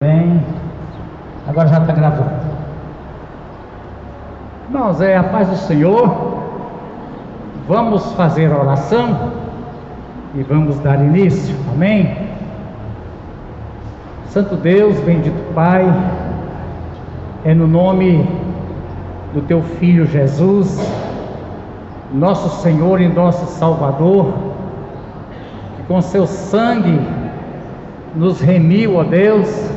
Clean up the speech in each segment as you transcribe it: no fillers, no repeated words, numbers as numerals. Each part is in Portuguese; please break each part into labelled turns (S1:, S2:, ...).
S1: Bem, agora já está gravando. Irmãos, a paz do Senhor. Vamos fazer a oração e vamos dar início, amém? Santo Deus, bendito Pai, é no nome do Teu Filho Jesus, nosso Senhor e nosso Salvador, que com Seu sangue nos remiu, ó Deus,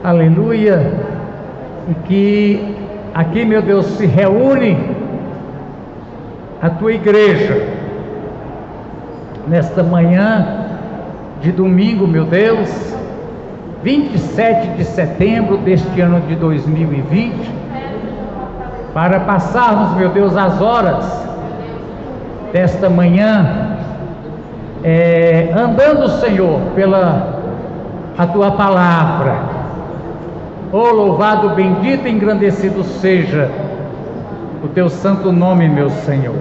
S1: aleluia, e que aqui, meu Deus, se reúne a Tua igreja, nesta manhã de domingo, meu Deus, 27 de setembro deste ano de 2020, para passarmos, meu Deus, as horas desta manhã, andando, Senhor, pela a Tua palavra. Oh, louvado, bendito e engrandecido seja o Teu santo nome, meu Senhor.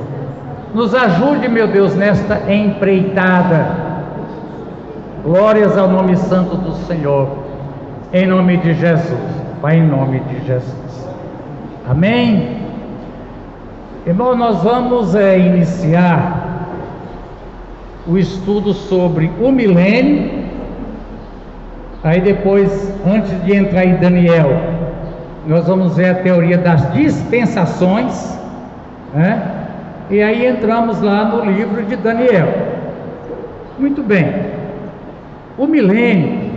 S1: Nos ajude, meu Deus, nesta empreitada. Glórias ao nome santo do Senhor, em nome de Jesus. Pai, em nome de Jesus. Amém. Irmão, nós vamos iniciar o estudo sobre o milênio. Aí depois, antes de entrar em Daniel, nós vamos ver a teoria das dispensações, né? E aí entramos lá no livro de Daniel. Muito bem. O milênio,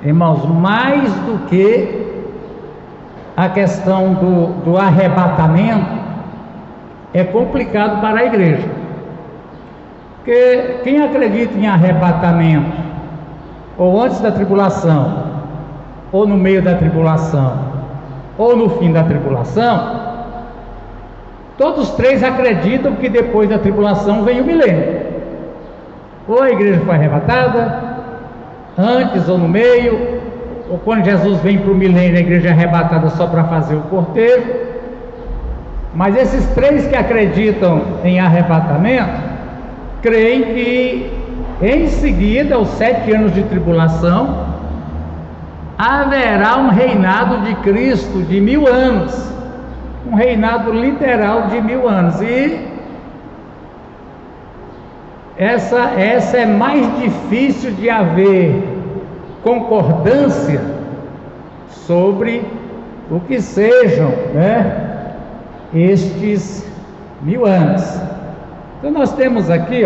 S1: irmãos, mais do que a questão do arrebatamento, é complicado para a igreja. Porque quem acredita em arrebatamento, ou antes da tribulação, ou no meio da tribulação, ou no fim da tribulação, todos três acreditam que depois da tribulação vem o milênio. Ou a igreja foi arrebatada, antes ou no meio, ou quando Jesus vem para o milênio, a igreja é arrebatada só para fazer o cortejo. Mas esses três que acreditam em arrebatamento, creem que em seguida, aos 7 anos de tribulação, haverá um reinado de Cristo de 1000 anos, um reinado literal de 1000 anos, e essa é mais difícil de haver concordância sobre o que sejam, né, estes 1000 anos. Então nós temos aqui,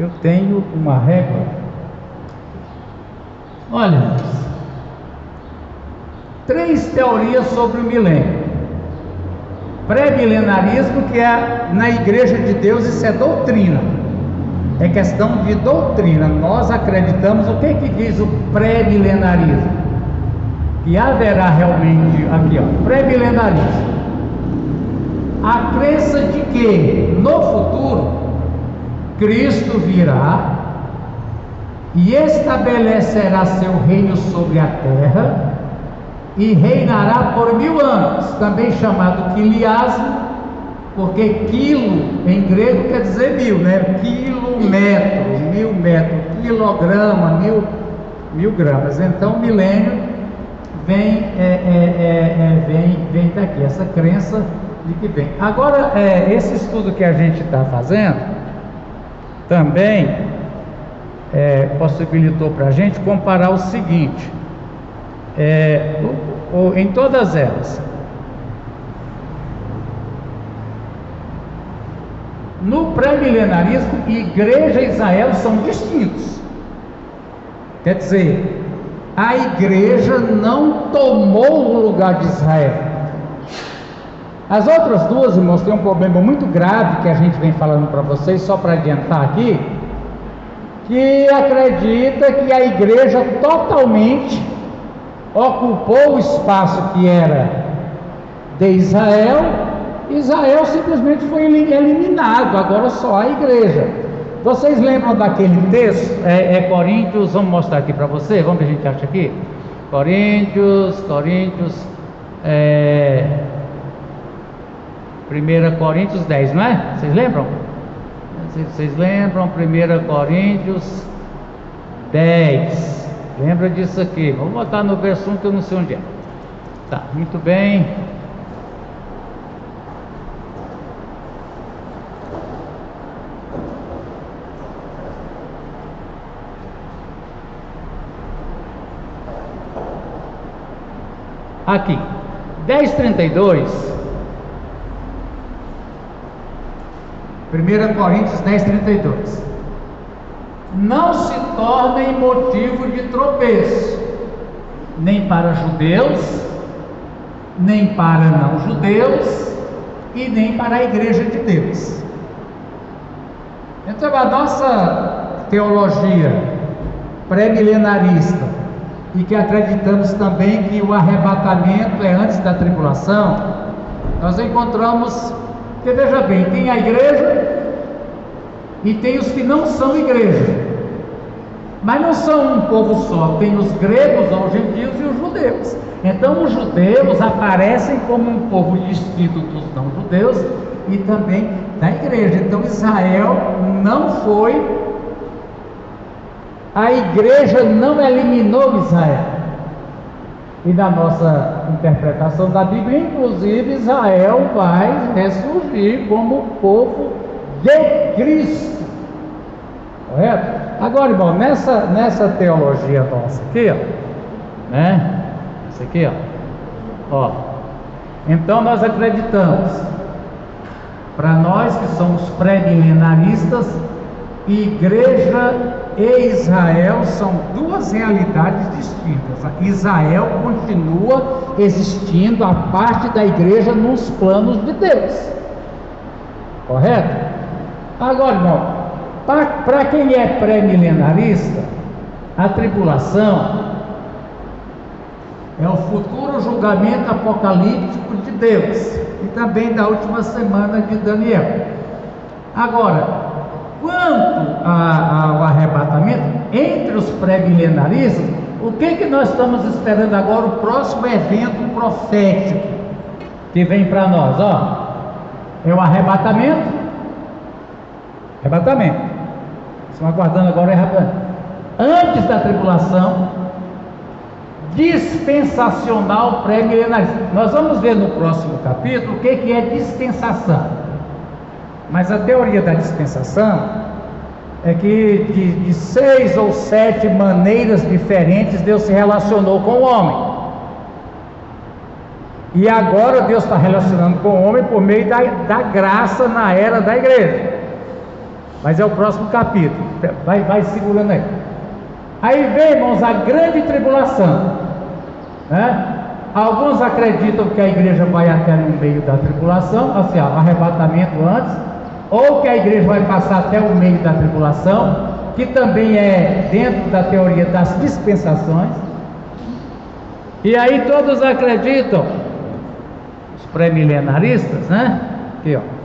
S1: eu tenho uma régua. Olha, 3 teorias sobre o milênio. Pré-milenarismo, que é na igreja de Deus, isso é doutrina, é questão de doutrina. Nós acreditamos. O que diz o pré-milenarismo? Que haverá realmente, aqui pré-milenarismo, a crença de que no futuro Cristo virá e estabelecerá seu reino sobre a terra e reinará por 1000 anos, também chamado quiliasmo, porque quilo em grego quer dizer 1000, né? Quilômetro, 1000 metros, quilograma, 1000 gramas. Então o milênio vem daqui, essa crença de que vem. Agora, esse estudo que a gente está fazendo também possibilitou para a gente comparar o seguinte, em todas elas, no pré-milenarismo, igreja e Israel são distintos. Quer dizer, a igreja não tomou o lugar de Israel. As outras duas, irmãos, têm um problema muito grave que a gente vem falando para vocês, só para adiantar aqui, que acredita que a igreja totalmente ocupou o espaço que era de Israel. Israel simplesmente foi eliminado, agora só a igreja. Vocês lembram daquele texto? Coríntios, vamos mostrar aqui para você, vamos ver o que a gente acha aqui. Coríntios, 1 Coríntios 10, não é? Vocês lembram? Não sei se vocês lembram, 1 Coríntios 10. Lembra disso aqui? Vou botar no verso 1 que eu não sei onde é. Tá, muito bem. Aqui, 10:32. 1 Coríntios 10:32. Não se tornem motivo de tropeço, nem para judeus, nem para não judeus, e nem para a igreja de Deus. Então, a nossa teologia pré-milenarista, e que acreditamos também que o arrebatamento é antes da tribulação, nós encontramos que, veja bem, tem a igreja e tem os que não são igreja, mas não são um povo só, tem os gregos, os gentios e os judeus. Então os judeus aparecem como um povo distinto dos não judeus e também da igreja. Então Israel não foi, a igreja não eliminou Israel. E na nossa interpretação da Bíblia, inclusive, Israel vai ressurgir como povo de Cristo. Correto? Agora, irmão, nessa teologia nossa aqui, ó, né? Isso aqui, ó. Então nós acreditamos, para nós que somos pré-milenaristas, igreja e Israel são duas realidades distintas. Israel continua existindo a parte da igreja nos planos de Deus. Correto? Agora, irmão, para quem é pré-milenarista, a tribulação é o futuro julgamento apocalíptico de Deus e também da última semana de Daniel. Agora, quanto ao arrebatamento, entre os pré-milenaristas, o que nós estamos esperando agora? O próximo evento profético que vem para nós, ó, é o arrebatamento. Estamos aguardando agora o arrebatamento. Antes da tribulação, dispensacional pré-milenarista. Nós vamos ver no próximo capítulo o que é dispensação. Mas a teoria da dispensação é que de 6 ou 7 maneiras diferentes Deus se relacionou com o homem. E agora Deus está relacionando com o homem por meio da graça na era da igreja. Mas é o próximo capítulo. Vai segurando aí. Aí vem, irmãos, a grande tribulação, né? Alguns acreditam que a igreja vai até no meio da tribulação, assim, ó, arrebatamento antes, ou que a igreja vai passar até o meio da tribulação, que também é dentro da teoria das dispensações. E aí todos acreditam, os pré-milenaristas, né? Aqui, ó.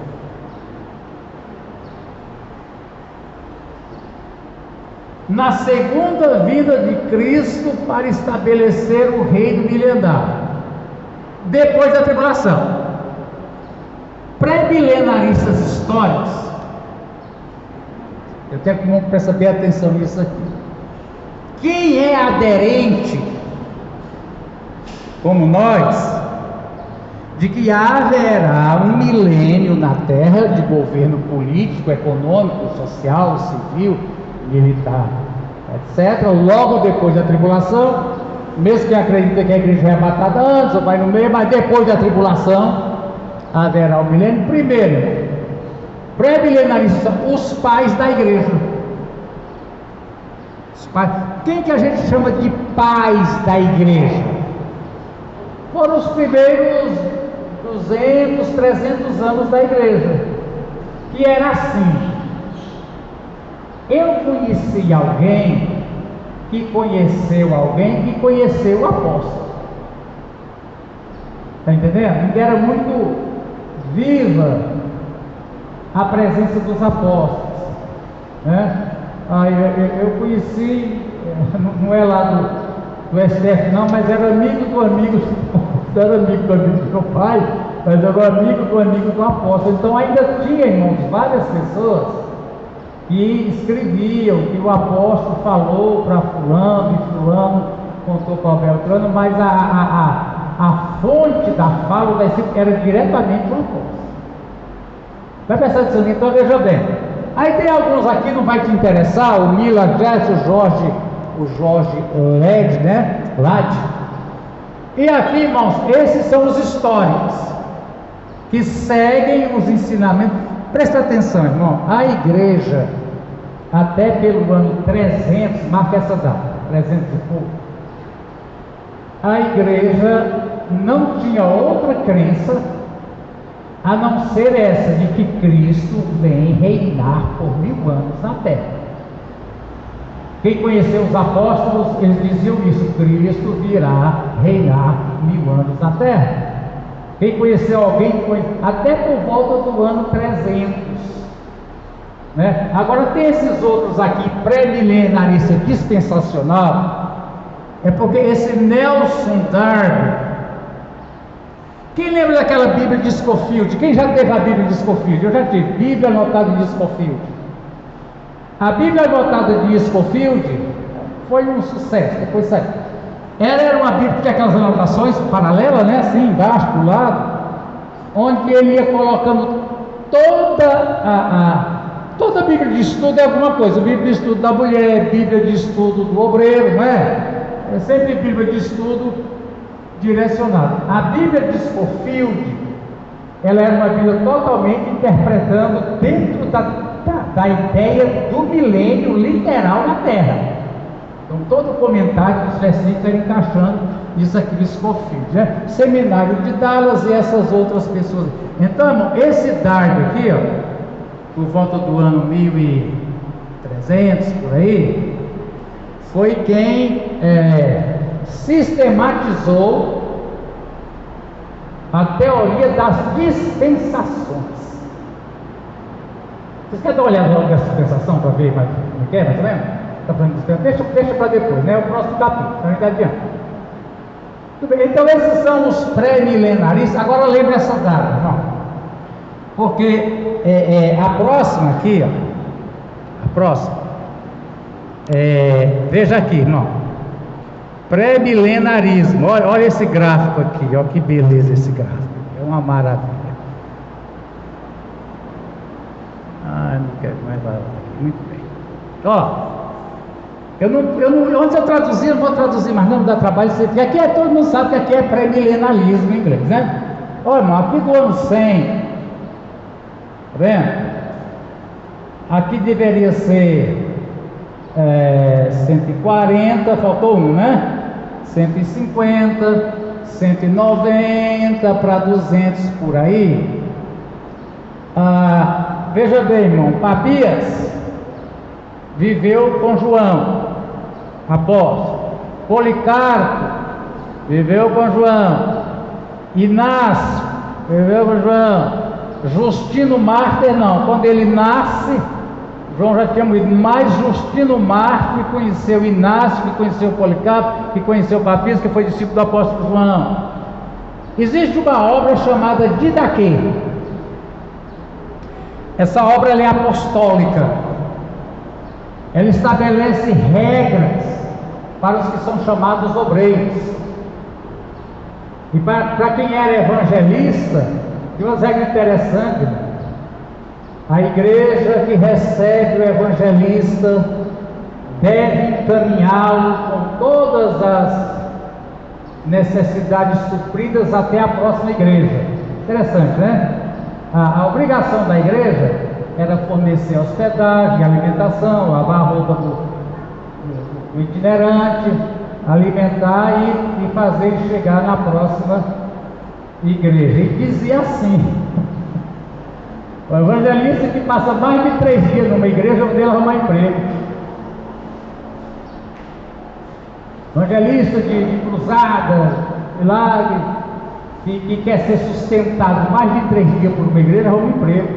S1: Na segunda vinda de Cristo para estabelecer o reino milenar, depois da tribulação. Pré-milenaristas históricos, eu tenho que prestar atenção nisso aqui. Quem é aderente, como nós, de que haverá um milênio na Terra de governo político, econômico, social, civil, militar, etc., logo depois da tribulação, mesmo que acredita que a igreja é arrebatada antes ou vai no meio, mas depois da tribulação haverá o milênio. Primeiro, pré-milenarista, os pais da igreja. Os pais. Quem que a gente chama de pais da igreja? Foram os primeiros 200, 300 anos da igreja, que era assim. Eu conheci alguém que conheceu alguém que conheceu o apóstolo. Está entendendo? Ainda era muito viva a presença dos apóstolos, né? Eu conheci, não é lá do STF não, mas era amigo do amigo, não era amigo do amigo do meu pai, mas era amigo do amigo do apóstolo. Então ainda tinha, irmãos, várias pessoas que escreviam que o apóstolo falou para fulano e fulano contou para Beltrano, mas a fonte da fala do versículo era diretamente do apóstolo. Vai pensar disso, então veja bem. Aí tem alguns aqui, não vai te interessar, o Mila Jess, o Jorge Led, né? Lad. E aqui, irmãos, esses são os históricos que seguem os ensinamentos. Presta atenção, irmão, a igreja, até pelo ano 300, marca essa data, 300 e pouco, a igreja não tinha outra crença a não ser essa de que Cristo vem reinar por 1000 anos na terra. Quem conheceu os apóstolos, eles diziam isso: Cristo virá reinar 1000 anos na terra. Quem conheceu alguém, até por volta do ano 300, né? Agora tem esses outros aqui, pré-milenarista dispensacional, é porque esse Nelson Darby, quem lembra daquela Bíblia de Scofield? Quem já teve a Bíblia de Scofield? Eu já tive, Bíblia anotada de Scofield. A Bíblia anotada de Scofield foi um sucesso, depois saiu. Ela era uma Bíblia que tinha aquelas anotações paralelas, né? Assim, embaixo, do lado, onde ele ia colocando toda a Bíblia de estudo é alguma coisa. Bíblia de estudo da mulher, Bíblia de estudo do obreiro, não é? É sempre Bíblia de estudo direcionada. A Bíblia de Scofield, ela era uma Bíblia totalmente interpretando dentro da ideia do milênio literal na Terra. Então todo o comentário dos versículos era encaixando isso aqui de Scofield, né? Seminário de Dallas e essas outras pessoas. Então, irmão, esse Darby aqui, ó, por volta do ano 1300, por aí, foi quem sistematizou a teoria das dispensações. Vocês querem dar uma olhada logo nessa dispensação para ver mais o que é, mais ou menos? Está falando de dispensação? Deixa para depois, né? O próximo capítulo, para a gente adiante. Tudo bem, então esses são os pré-milenaristas. Agora lembre essa data, irmão, porque a próxima aqui, ó, a próxima, veja aqui, irmão, pré-milenarismo. Olha esse gráfico aqui, olha que beleza esse gráfico, é uma maravilha. Não quero mais falar. Muito bem. Ó, antes eu traduzia, não vou traduzir mais, não dá trabalho, porque aqui todo mundo sabe que aqui é pré-milenarismo em inglês, né? Olha, irmão, aqui do ano 100, tá vendo? Aqui deveria ser 140, faltou um, né? 150, 190 para 200 por aí. Veja bem, irmão, Papias viveu com João, apóstolo. Policarpo viveu com João. Inácio viveu com João. Justino Mártir não, quando ele nasce, João já tinha morrido, mas Justino Mártir conheceu Inácio, que conheceu Policarpo, que conheceu Papias, que foi discípulo do apóstolo João. Existe uma obra chamada Didaquê. Essa obra ela é apostólica. Ela estabelece regras para os que são chamados obreiros. E para quem era evangelista, tem umas regras interessantes. A igreja que recebe o evangelista deve encaminhá-lo com todas as necessidades supridas até a próxima igreja. Interessante, né? A obrigação da igreja era fornecer hospedagem, alimentação, lavar a roupa do itinerante, alimentar e fazer ele chegar na próxima igreja. E dizia assim: o evangelista que passa mais de 3 dias numa igreja, dele arrumar emprego. Evangelista de cruzada, milagre, que quer ser sustentado mais de 3 dias por uma igreja, arruma emprego.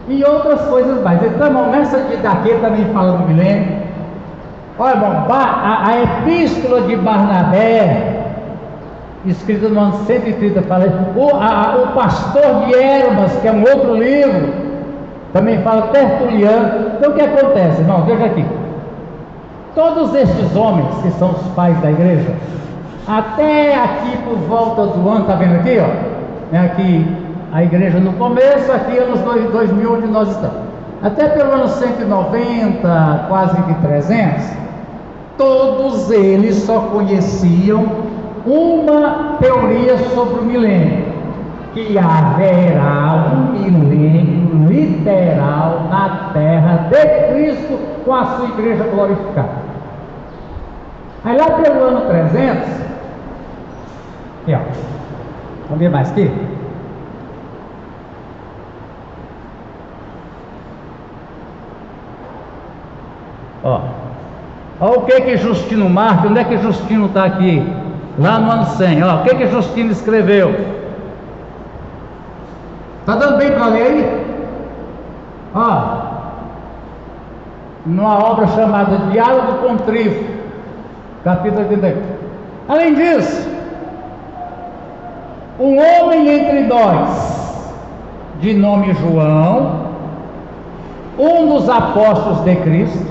S1: E outras coisas mais. Então, irmão, nessa de daqui também fala do milênio. Olha, irmão, a epístola de Barnabé, escrita no ano 130, fala o pastor de Hermas, que é um outro livro, também fala Tertuliano. Então o que acontece, irmão? Veja aqui. Todos estes homens que são os pais da igreja, até aqui por volta do ano, está vendo aqui, ó? Aqui a igreja no começo, aqui anos 2000 onde nós estamos. Até pelo ano 190, quase que 300, todos eles só conheciam uma teoria sobre o milênio, que haverá um milênio literal na terra de Cristo com a sua igreja glorificada. Aí lá pelo ano 300, aqui ó, vamos ver mais aqui. Ó o que Justino marca. Onde é que Justino está aqui? Lá no ano 100, ó, o que Justino escreveu? Está dando bem para ler aí? Ó, numa obra chamada Diálogo com Trífo, capítulo 81. Além disso, um homem entre nós, de nome João, um dos apóstolos de Cristo.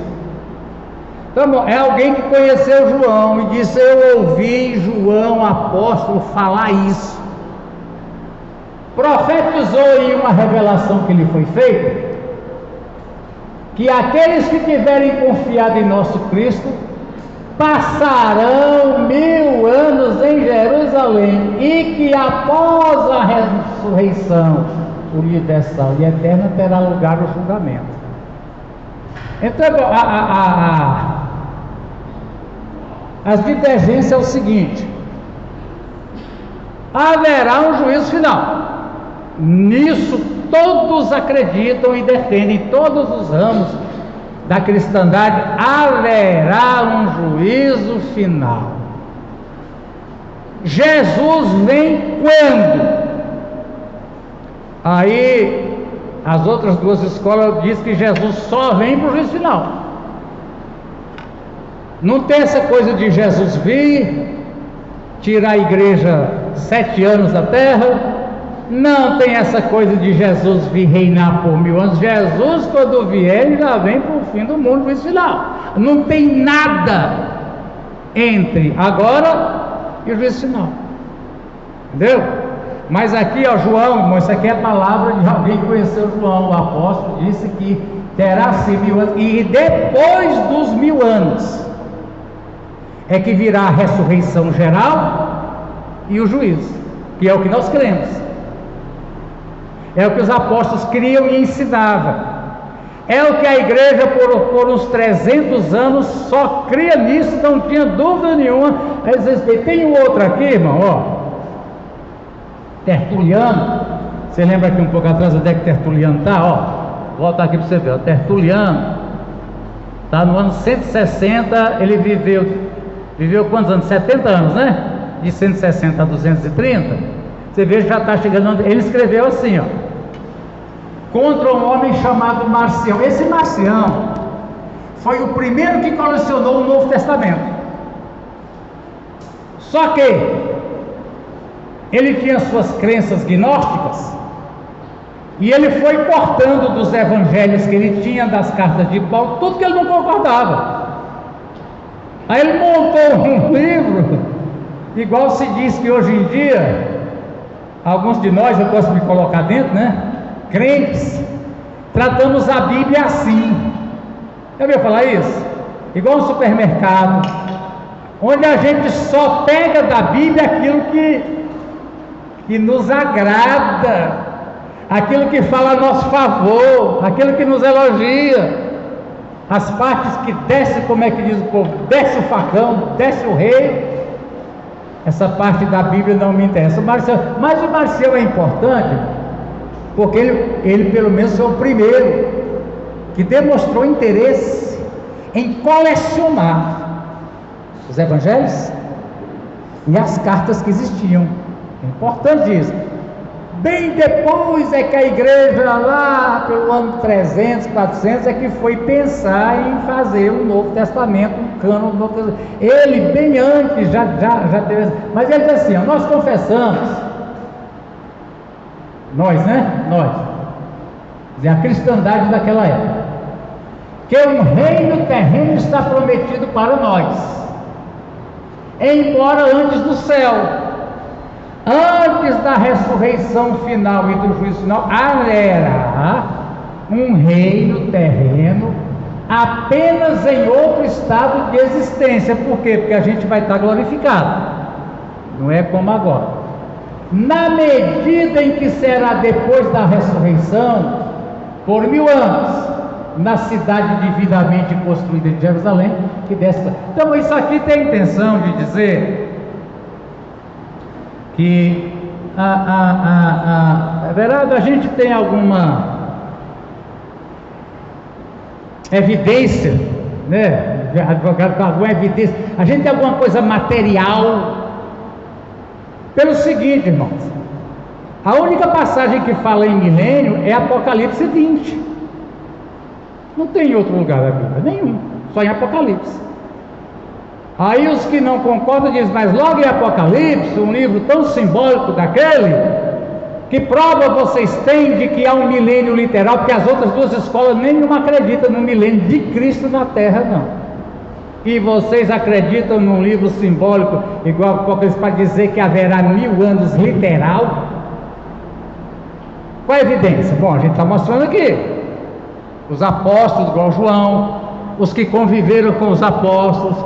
S1: Então, é alguém que conheceu João e disse: eu ouvi João apóstolo falar isso. Profetizou em uma revelação que lhe foi feita, que aqueles que tiverem confiado em nosso Cristo passarão 1000 anos em Jerusalém, e que após a ressurreição universal e eterna terá lugar o julgamento. Então as divergências é o seguinte: haverá um juízo final. Nisso todos acreditam e defendem, todos os ramos da cristandade. Haverá um juízo final. Jesus vem quando? Aí as outras duas escolas dizem que Jesus só vem para o juízo final. Não tem essa coisa de Jesus vir, tirar a igreja 7 anos da terra. Não tem essa coisa de Jesus vir reinar por 1000 anos. Jesus, quando vier, ele já vem para o fim do mundo, juízo final. Não tem nada entre agora e o juízo final. Entendeu? Mas aqui, ó, João, isso aqui é a palavra de alguém que conheceu João, o apóstolo, disse que terá 1000 anos, e depois dos 1000 anos é que virá a ressurreição geral e o juízo, que é o que nós cremos, é o que os apóstolos criam e ensinavam, é o que a igreja por uns 300 anos só cria nisso, não tinha dúvida nenhuma. Tem um outro aqui, irmão, ó, Tertuliano. Você lembra aqui um pouco atrás onde é que Tertuliano está? Ó, vou voltar aqui para você ver, ó. Tertuliano está no ano 160. Ele viveu quantos anos? 70 anos, né? De 160 a 230. Você vê que já está chegando. Ele escreveu assim, ó, contra um homem chamado Marcião. Esse Marcião foi o primeiro que colecionou o Novo Testamento. Só que ele tinha suas crenças gnósticas, e ele foi cortando dos evangelhos que ele tinha, das cartas de Paulo, tudo que ele não concordava. Aí ele montou um livro, igual se diz que hoje em dia, alguns de nós, eu posso me colocar dentro, né? Crentes, tratamos a Bíblia assim. Já ouviu falar isso? Igual um supermercado, onde a gente só pega da Bíblia aquilo que nos agrada, aquilo que fala a nosso favor, aquilo que nos elogia. As partes que desce, como é que diz o povo, desce o facão, desce o rei, essa parte da Bíblia não me interessa. Mas o Marcião é importante, porque ele pelo menos foi o primeiro que demonstrou interesse em colecionar os evangelhos e as cartas que existiam. É importante isso. Bem depois é que a igreja, lá pelo ano 300, 400, é que foi pensar em fazer um Novo Testamento, um cânon do Novo Testamento. Ele, bem antes, já teve. Mas ele diz assim, ó, nós confessamos, nós, a cristandade daquela época, que um reino terreno está prometido para nós, embora antes do céu, antes da ressurreição final e do juízo final, haverá um reino terreno apenas em outro estado de existência. Por quê? Porque a gente vai estar glorificado, não é como agora. Na medida em que será depois da ressurreição, por 1000 anos, na cidade devidamente construída de Jerusalém, que desce. Então isso aqui tem a intenção de dizer que é verdade, a gente tem alguma evidência, né? Advogado com alguma evidência, a gente tem alguma coisa material, pelo seguinte, irmãos: a única passagem que fala em milênio é Apocalipse 20, não tem em outro lugar da Bíblia, nenhum, só em Apocalipse. Aí os que não concordam dizem, mas logo em Apocalipse, um livro tão simbólico daquele, que prova vocês têm de que há um milênio literal? Porque as outras duas escolas nenhuma acreditam no milênio de Cristo na Terra, não. E vocês acreditam num livro simbólico igual Apocalipse para dizer que haverá 1000 anos literal? Qual a evidência? Bom, a gente está mostrando aqui. Os apóstolos, igual João, os que conviveram com os apóstolos,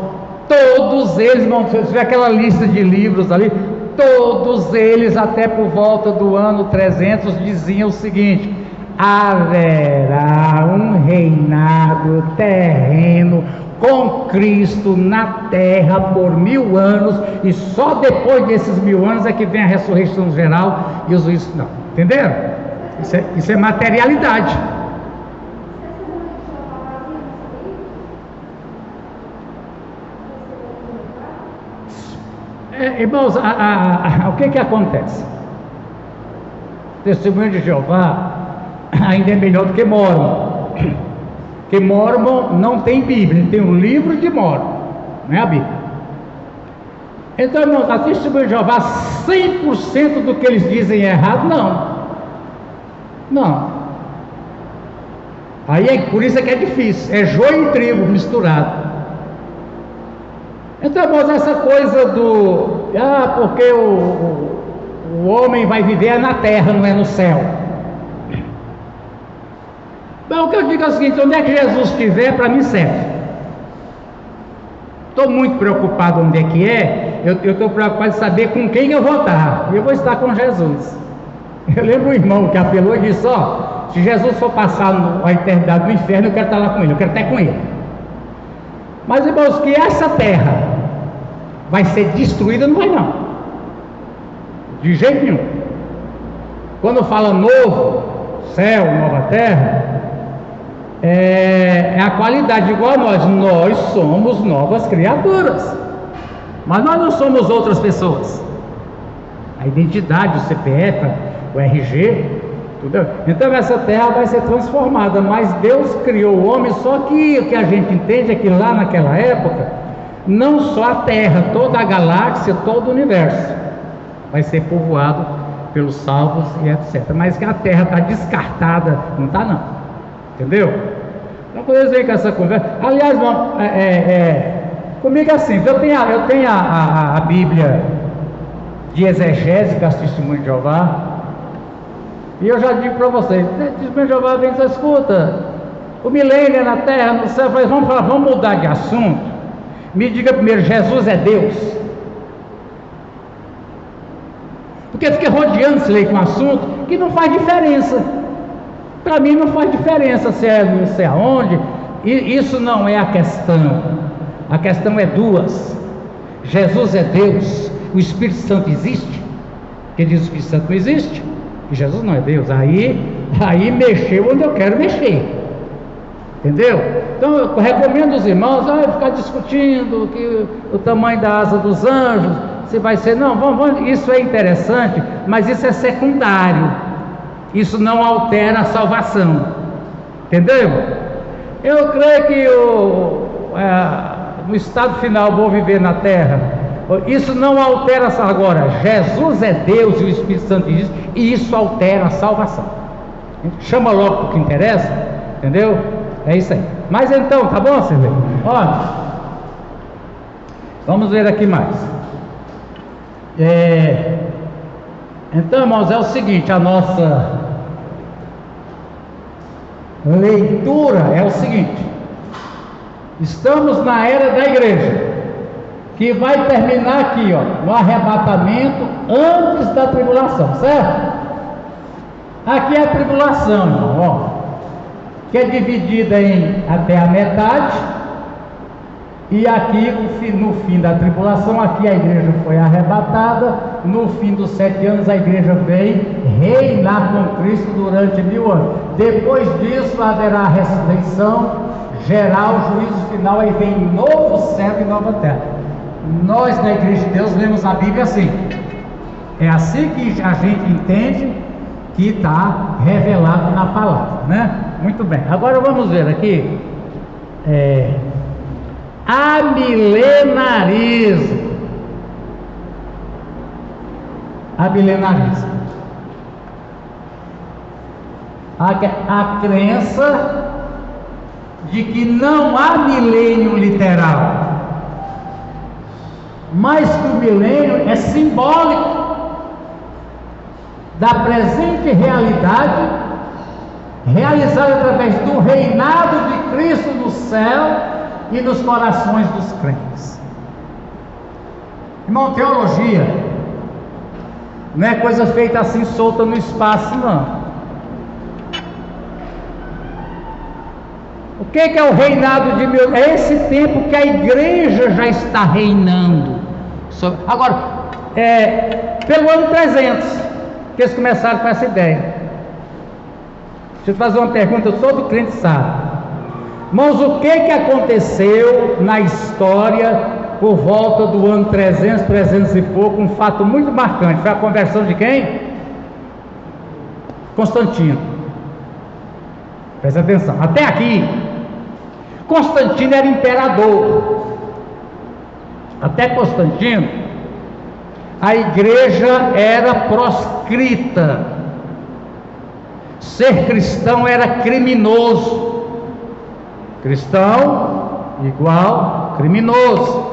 S1: todos eles, se tiver aquela lista de livros ali, todos eles até por volta do ano 300 diziam o seguinte: haverá um reinado terreno com Cristo na terra por 1000 anos, e só depois desses 1000 anos é que vem a ressurreição geral e os juízos final. Entenderam? Isso é materialidade. Irmãos, o que acontece? Testemunho de Jeová ainda é melhor do que Mórmon, porque Mórmon não tem Bíblia, tem um livro de Mórmon, não é a Bíblia. Então, irmãos, a Testemunho de Jeová, 100% do que eles dizem é errado? Não. Aí por isso é que é difícil, é joio e trigo misturado. Então, irmãos, essa coisa porque o homem vai viver na terra, não é no céu. Bom, o que eu digo é o seguinte: onde é que Jesus estiver, para mim serve. Estou muito preocupado onde é que é, eu estou preocupado em saber com quem eu vou estar. Eu vou estar com Jesus. Eu lembro um irmão que apelou e disse: se Jesus for passar a eternidade no inferno, eu quero estar lá com ele, eu quero estar com ele. Mas, irmãos, que essa terra vai ser destruída, não vai não, de jeito nenhum. Quando fala novo céu, nova terra, é a qualidade igual a nós somos novas criaturas, mas nós não somos outras pessoas. A identidade, o CPF, o RG, tudo. Então essa terra vai ser transformada, mas Deus criou o homem. Só que o que a gente entende é que lá naquela época, não só a terra, toda a galáxia, todo o universo vai ser povoado pelos salvos e etc. Mas que a terra está descartada, não está não, entendeu? Então quando eles vêm com essa conversa, aliás, comigo é simples. Eu tenho a Bíblia de exegese das Testemunhas de Jeová. E eu já digo para vocês, Testemunho de Jeová vem e diz: escuta, o milênio é na terra, no céu. Vamos mudar de assunto. Me diga primeiro, Jesus é Deus? Porque fica rodeando esse lei com um assunto que não faz diferença. Para mim não faz diferença se é não sei aonde. E isso não é a questão. A questão é duas: Jesus é Deus, o Espírito Santo existe? Quem diz que o Espírito Santo não existe? Que Jesus não é Deus. Aí mexeu onde eu quero mexer, entendeu? Então eu recomendo aos irmãos ficar discutindo o tamanho da asa dos anjos, se vai ser, não, vamos, isso é interessante, mas isso é secundário, isso não altera a salvação, entendeu? Eu creio que no estado final vou viver na terra, isso não altera agora. Jesus é Deus e o Espírito Santo existe, e isso altera a salvação. chama logo o que interessa, entendeu? É isso aí. Mas então, tá bom, Silvio? Olha, vamos ver aqui mais. Então, irmãos, é o seguinte, a nossa leitura é o seguinte: estamos na era da igreja, que vai terminar aqui, ó, no arrebatamento antes da tribulação, certo? Aqui é a tribulação, irmão, ó, que é dividida em até a metade, e aqui no fim da tribulação, aqui a igreja foi arrebatada. No fim dos 7 anos a igreja vem reinar com Cristo durante 1000 anos. Depois disso haverá a ressurreição geral, juízo final, aí vem novo céu e nova terra. Nós na Igreja de Deus lemos a Bíblia assim. É assim que a gente entende que está revelado na palavra, né? Muito bem, agora vamos ver aqui amilenarismo. Amilenarismo, a crença de que não há milênio literal, mas que o milênio é simbólico da presente realidade, realizada através do reinado de Cristo no céu e nos corações dos crentes. Irmão, teologia não é coisa feita assim solta no espaço, não. O que é o reinado de Deus? É esse tempo que a igreja já está reinando. Agora, pelo ano 300 que eles começaram com essa ideia. Deixa eu fazer uma pergunta, todo crente sabe. Irmãos, o que aconteceu na história por volta do ano 300, 300 e pouco? Um fato muito marcante, foi a conversão de quem? Constantino. Presta atenção, até aqui Constantino era imperador. Até Constantino a igreja era proscrita, ser cristão era criminoso. Cristão igual criminoso.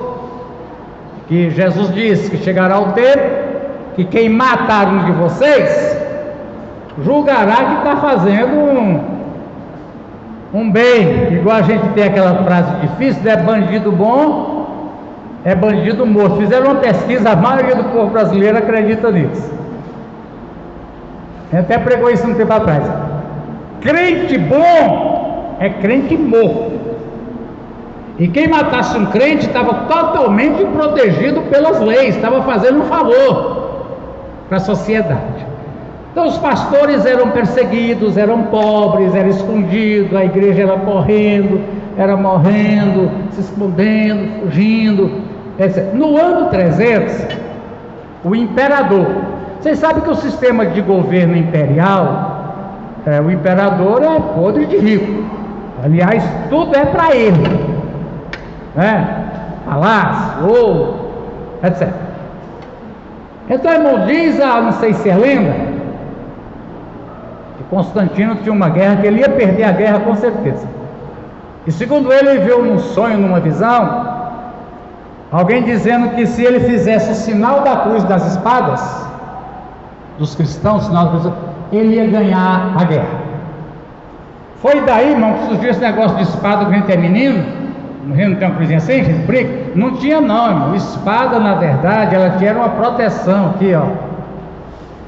S1: Que Jesus disse que chegará o tempo que quem matar um de vocês julgará que está fazendo um bem. Igual a gente tem aquela frase difícil, né? Bandido bom é bandido morto. Fizeram uma pesquisa, a maioria do povo brasileiro acredita nisso. Até pregou isso um tempo atrás. Crente bom é crente morto. E quem matasse um crente estava totalmente protegido pelas leis, estava fazendo um favor para a sociedade. Então os pastores eram perseguidos, eram pobres, eram escondidos, a igreja era correndo, era morrendo, se escondendo, fugindo. No ano 300, o imperador, vocês sabem que o sistema de governo imperial, o imperador é podre de rico, aliás, tudo é para ele, né? Palácio, ouro, etc. Então, irmão, diz, não sei se é lenda, que Constantino tinha uma guerra, que ele ia perder a guerra com certeza. E segundo ele viu num sonho, numa visão, alguém dizendo que se ele fizesse o sinal da cruz das espadas, dos cristãos, o sinal da cruz, ele ia ganhar a guerra. Foi daí, irmão, que surgiu esse negócio de espada, que a gente é menino, no Rio não tem uma coisinha assim, a gente briga. Não tinha não, irmão. Espada, na verdade, ela tinha uma proteção aqui, ó.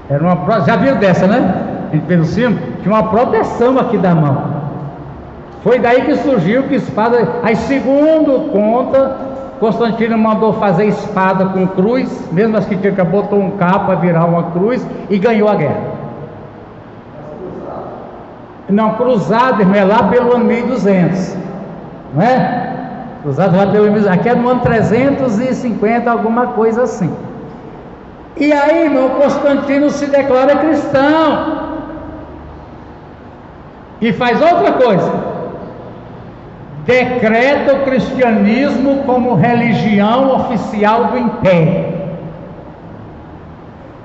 S1: Era uma, já viu dessa, né? A gente pelo cima, tinha uma proteção aqui da mão. Foi daí que surgiu que espada. Aí, segundo conta, Constantino mandou fazer espada com cruz, mesmo as que tinha que botou um cabo para virar uma cruz e ganhou a guerra. Não, cruzado, irmão, é lá pelo ano 1200, não é? Cruzado lá pelo ano 1200, aqui é no ano 350, alguma coisa assim. E aí, irmão, Constantino se declara cristão e faz outra coisa. Decreta o cristianismo como religião oficial do império.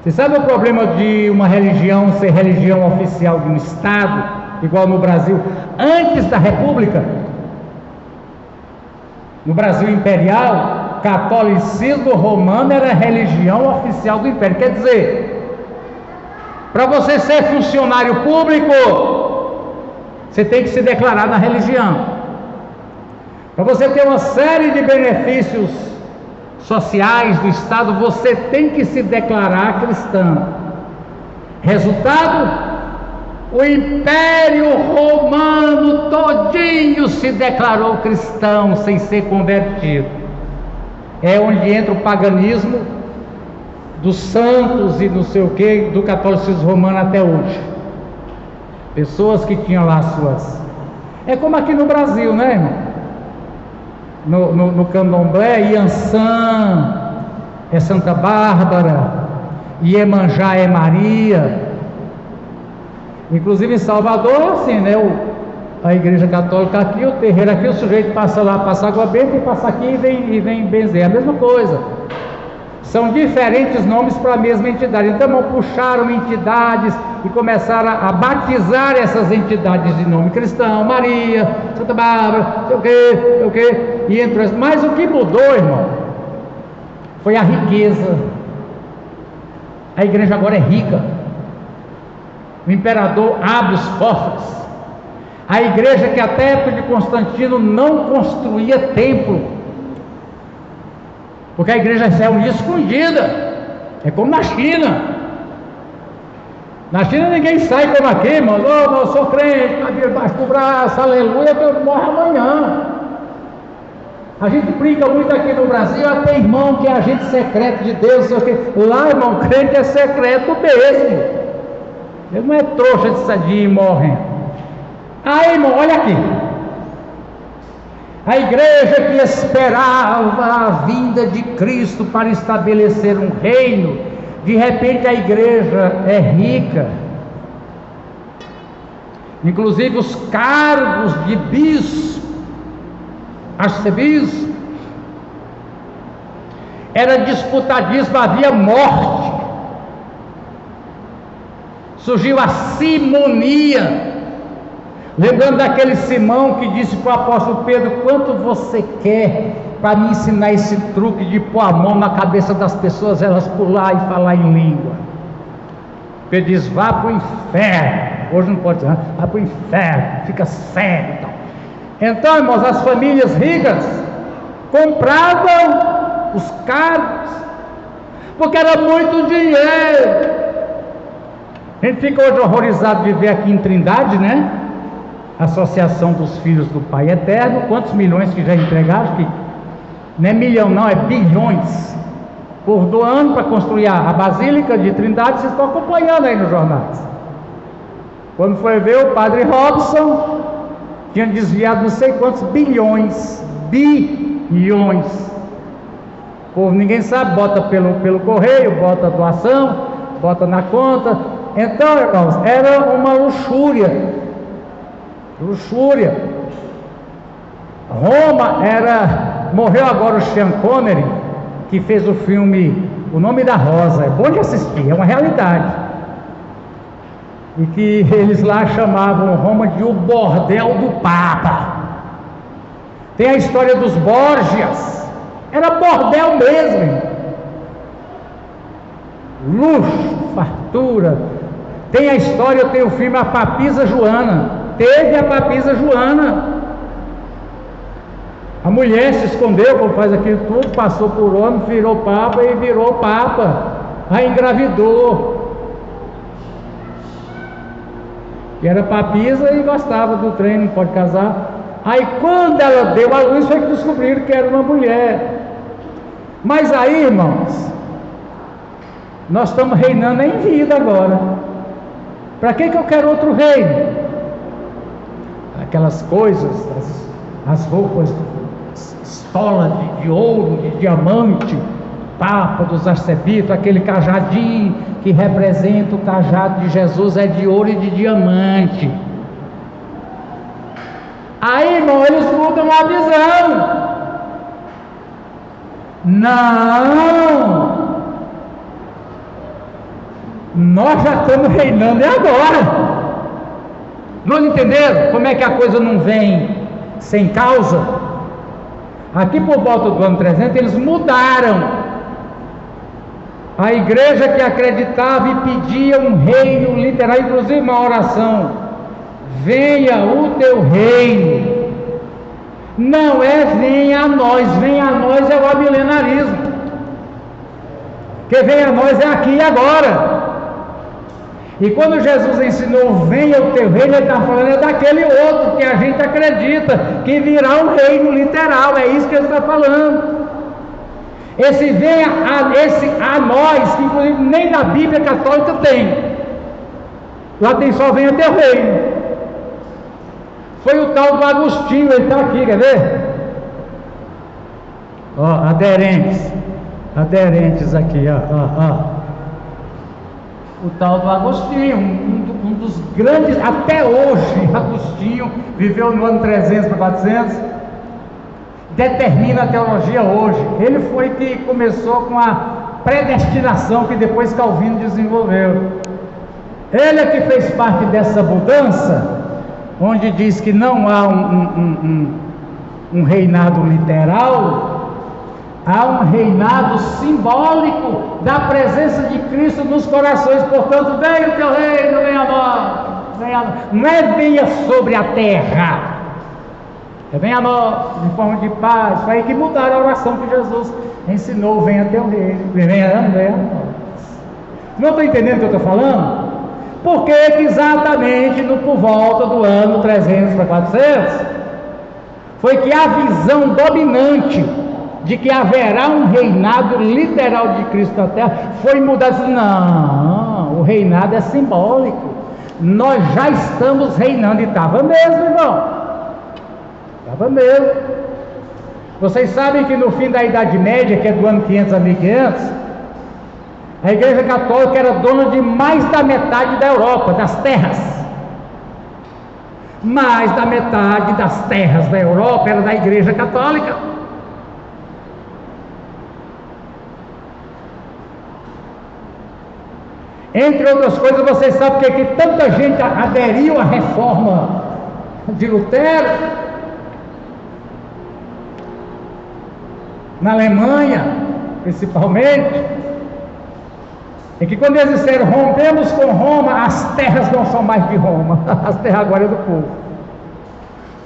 S1: Você sabe o problema de uma religião ser religião oficial de um Estado, igual no Brasil, antes da República? No Brasil imperial, catolicismo romano era religião oficial do Império. Quer dizer, para você ser funcionário público, você tem que se declarar na religião. Para você ter uma série de benefícios sociais do Estado, você tem que se declarar cristão. Resultado, o Império Romano todinho se declarou cristão sem ser convertido. É onde entra o paganismo dos santos e não sei o que, do catolicismo romano até hoje. Pessoas que tinham lá suas... É como aqui no Brasil, né, irmão? No candomblé, Iansã é Santa Bárbara, Iemanjá é Maria. Inclusive em Salvador é assim, né? A igreja católica aqui, o terreiro aqui, o sujeito passa lá, passa água benta e passa aqui e vem benzer. É a mesma coisa. São diferentes nomes para a mesma entidade. Então puxaram entidades e começaram a batizar essas entidades de nome cristão, Maria, Santa Bárbara, sei o quê, e entrou. Mas o que mudou, irmão, foi a riqueza. A igreja agora é rica. O imperador abre os cofres. A igreja que até a época de Constantino não construía templo, porque a igreja é uma escondida. É como na China. Na China ninguém sai como aqui, irmão. Oh, eu sou crente, cabelo debaixo do braço, aleluia, eu morro amanhã. A gente brinca muito aqui no Brasil, até irmão que é agente secreto de Deus, sei o quê. Lá, irmão, crente é secreto mesmo. Ele não é trouxa de sadia e morre. Aí, irmão, olha aqui. A igreja que esperava a vinda de Cristo para estabelecer um reino, de repente a igreja é rica. Inclusive os cargos de bispo, arcebispo, era disputadíssimo, havia morte. Surgiu a simonia. Lembrando daquele Simão que disse para o apóstolo Pedro: quanto você quer para me ensinar esse truque de pôr a mão na cabeça das pessoas, elas pular e falar em língua? Pedro diz: vá para o inferno. Hoje não pode dizer, vá para o inferno, fica cego e tal. Então, irmãos, as famílias ricas compravam os cargos, porque era muito dinheiro. A gente fica hoje horrorizado de ver aqui em Trindade, né? Associação dos Filhos do Pai Eterno, quantos milhões que já entregaram? Que não é milhão não, é bilhões por doando para construir a Basílica de Trindade. Vocês estão acompanhando aí nos jornais. Quando foi ver, o padre Robson tinha desviado não sei quantos bilhões. O povo ninguém sabe, bota pelo correio, bota doação, bota na conta. Então, irmãos, era uma luxúria. Roma era... Morreu agora o Sean Connery, que fez o filme O Nome da Rosa. É bom de assistir, é uma realidade. E que eles lá chamavam Roma de o bordel do Papa. Tem a história dos Borgias. Era bordel mesmo. Luxo, fartura. Tem a história, tem o filme A Papisa Joana. Teve a Papisa Joana. A mulher se escondeu, como faz aquilo tudo, passou por homem, virou papa e virou papa. Aí engravidou. E era papisa e gostava do trem, não pode casar. Aí quando ela deu a luz, foi que descobriram que era uma mulher. Mas aí, irmãos, nós estamos reinando em vida agora. Para que eu quero outro reino? Aquelas coisas, as roupas, estola de ouro, de diamante, papa dos arcebispos, aquele cajadinho que representa o cajado de Jesus, é de ouro e de diamante. Aí, irmão, eles mudam a visão. Não, Nós já estamos reinando e agora. Não entenderam como é que a coisa não vem sem causa? Aqui por volta do ano 300 eles mudaram. A igreja que acreditava e pedia um reino literal, inclusive uma oração: venha o teu reino. Não é venha a nós é o amilenarismo. Que venha a nós é aqui e agora. E quando Jesus ensinou venha o teu reino, ele está falando é daquele outro que a gente acredita que virá um reino literal. É isso que ele está falando. Esse venha a nós, que inclusive nem na Bíblia católica tem. Lá tem só venha teu reino. Foi o tal do Agostinho, ele está aqui, quer ver? Ó, aderentes aqui, ó. O tal do Agostinho, um dos grandes, até hoje, Agostinho viveu no ano 300 para 400, determina a teologia hoje. Ele foi que começou com a predestinação que depois Calvino desenvolveu. Ele é que fez parte dessa mudança, onde diz que não há um reinado literal, há um reinado simbólico da presença de Cristo nos corações. Portanto, venha o teu reino, venha a nós. Não é venha sobre a terra, é venha a nós, em forma de paz. Foi aí que mudaram a oração que Jesus ensinou: venha teu reino, venha a nós. Não estou entendendo o que eu estou falando? Porque exatamente por volta do ano 300 para 400 foi que a visão dominante de que haverá um reinado literal de Cristo na terra foi mudada. Não, o reinado é simbólico. Nós já estamos reinando. E estava mesmo, irmão. Estava mesmo. Vocês sabem que no fim da Idade Média, que é do ano 500 a 1500, a Igreja Católica era dona de mais da metade da Europa, das terras. Mais da metade das terras da Europa era da Igreja Católica. Entre outras coisas, vocês sabem que tanta gente aderiu à reforma de Lutero? Na Alemanha, principalmente, é que quando eles disseram rompemos com Roma, as terras não são mais de Roma, as terras agora é do povo.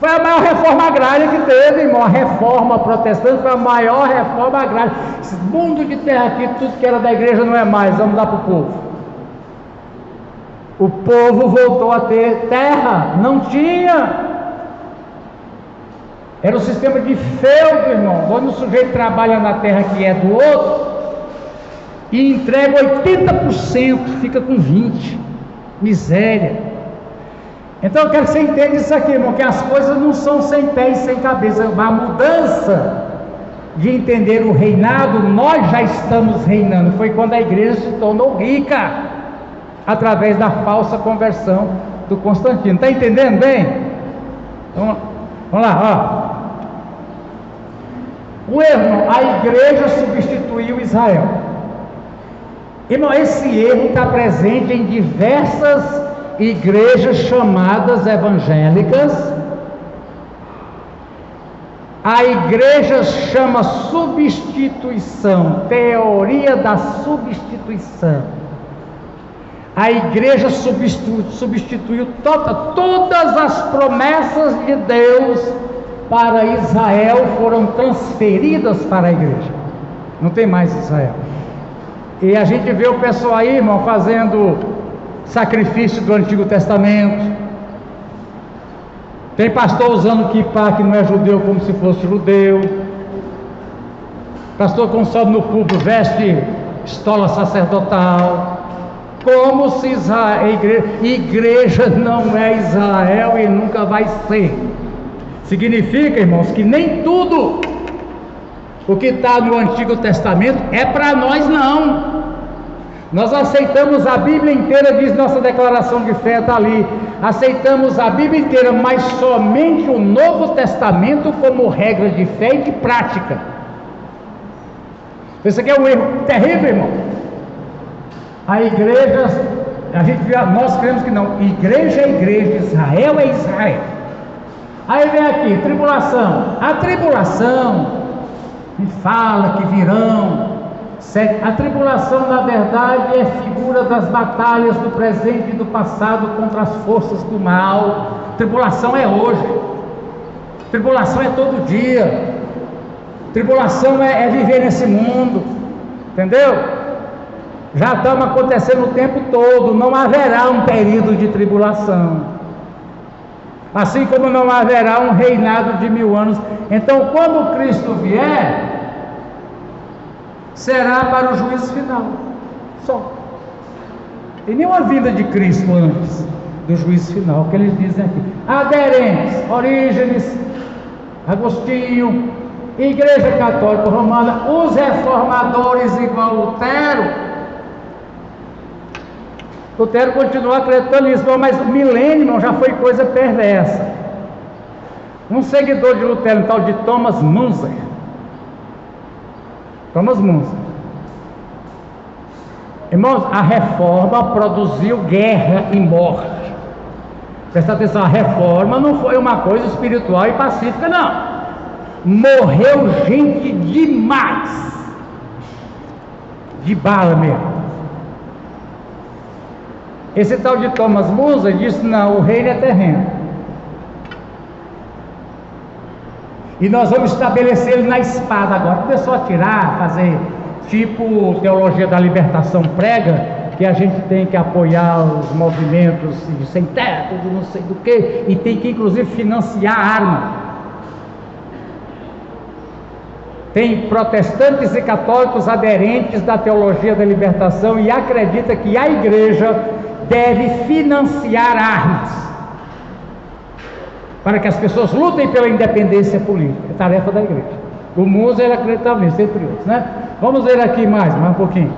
S1: Foi a maior reforma agrária que teve, irmão. A reforma protestante foi a maior reforma agrária. Esse mundo de terra aqui, tudo que era da igreja não é mais, vamos dar para o povo. O povo voltou a ter terra, não tinha. Era o sistema de feudo, irmão. Quando o sujeito trabalha na terra que é do outro e entrega 80%, fica com 20%. Miséria. Então eu quero que você entenda isso aqui, irmão, que as coisas não são sem pé e sem cabeça. A mudança de entender o reinado, nós já estamos reinando. Foi quando a igreja se tornou rica, através da falsa conversão do Constantino. Está entendendo bem? Então, vamos lá, ó. O erro, a igreja substituiu Israel. Irmão, esse erro está presente em diversas igrejas chamadas evangélicas. A igreja chama substituição, teoria da substituição. A igreja substituiu todas as promessas de Deus para Israel, foram transferidas para a igreja. Não tem mais Israel. E a gente vê o pessoal aí, irmão, fazendo sacrifício do Antigo Testamento. Tem pastor usando kippá que não é judeu como se fosse judeu. Pastor quando sobe no púlpito veste estola sacerdotal. Como se igreja não é Israel e nunca vai ser. Significa, irmãos, que nem tudo o que está no Antigo Testamento é para nós, não. Nós aceitamos a Bíblia inteira, diz nossa declaração de fé, está ali. Aceitamos a Bíblia inteira, mas somente o Novo Testamento como regra de fé e de prática. Isso aqui é um erro terrível, irmão. A igreja, nós cremos que não, igreja é igreja, Israel é Israel. Aí vem aqui, tribulação. A tribulação, me fala que virão. A tribulação, na verdade, é figura das batalhas do presente e do passado contra as forças do mal. Tribulação é hoje. Tribulação é todo dia. Tribulação é viver nesse mundo. Entendeu? Já estamos acontecendo o tempo todo. Não haverá um período de tribulação. Assim como não haverá um reinado de 1000 anos. Então, quando Cristo vier, será para o juízo final, só. Tem nenhuma vinda de Cristo antes do juízo final, que eles dizem aqui. Aderentes, Orígenes, Agostinho, Igreja Católica Romana, os reformadores igual Lutero. Lutero continua acreditando nisso, mas o milênio, irmão, já foi coisa perversa. Um seguidor de Lutero, um tal de Thomas Munzer. Irmãos, a reforma produziu guerra e morte. Presta atenção, a reforma não foi uma coisa espiritual e pacífica, não. Morreu gente demais. De bala mesmo. Esse tal de Thomas Munzer disse: não, o reino é terreno. E nós vamos estabelecer ele na espada agora. Começou a tirar, fazer tipo teologia da libertação prega, que a gente tem que apoiar os movimentos de sem teto, de não sei do que, e tem que inclusive financiar a arma. Tem protestantes e católicos aderentes da teologia da libertação e acredita que a igreja deve financiar armas para que as pessoas lutem pela independência política. É tarefa da igreja. O Munzer acreditava nisso, entre outros, né? Vamos ver aqui mais um pouquinho.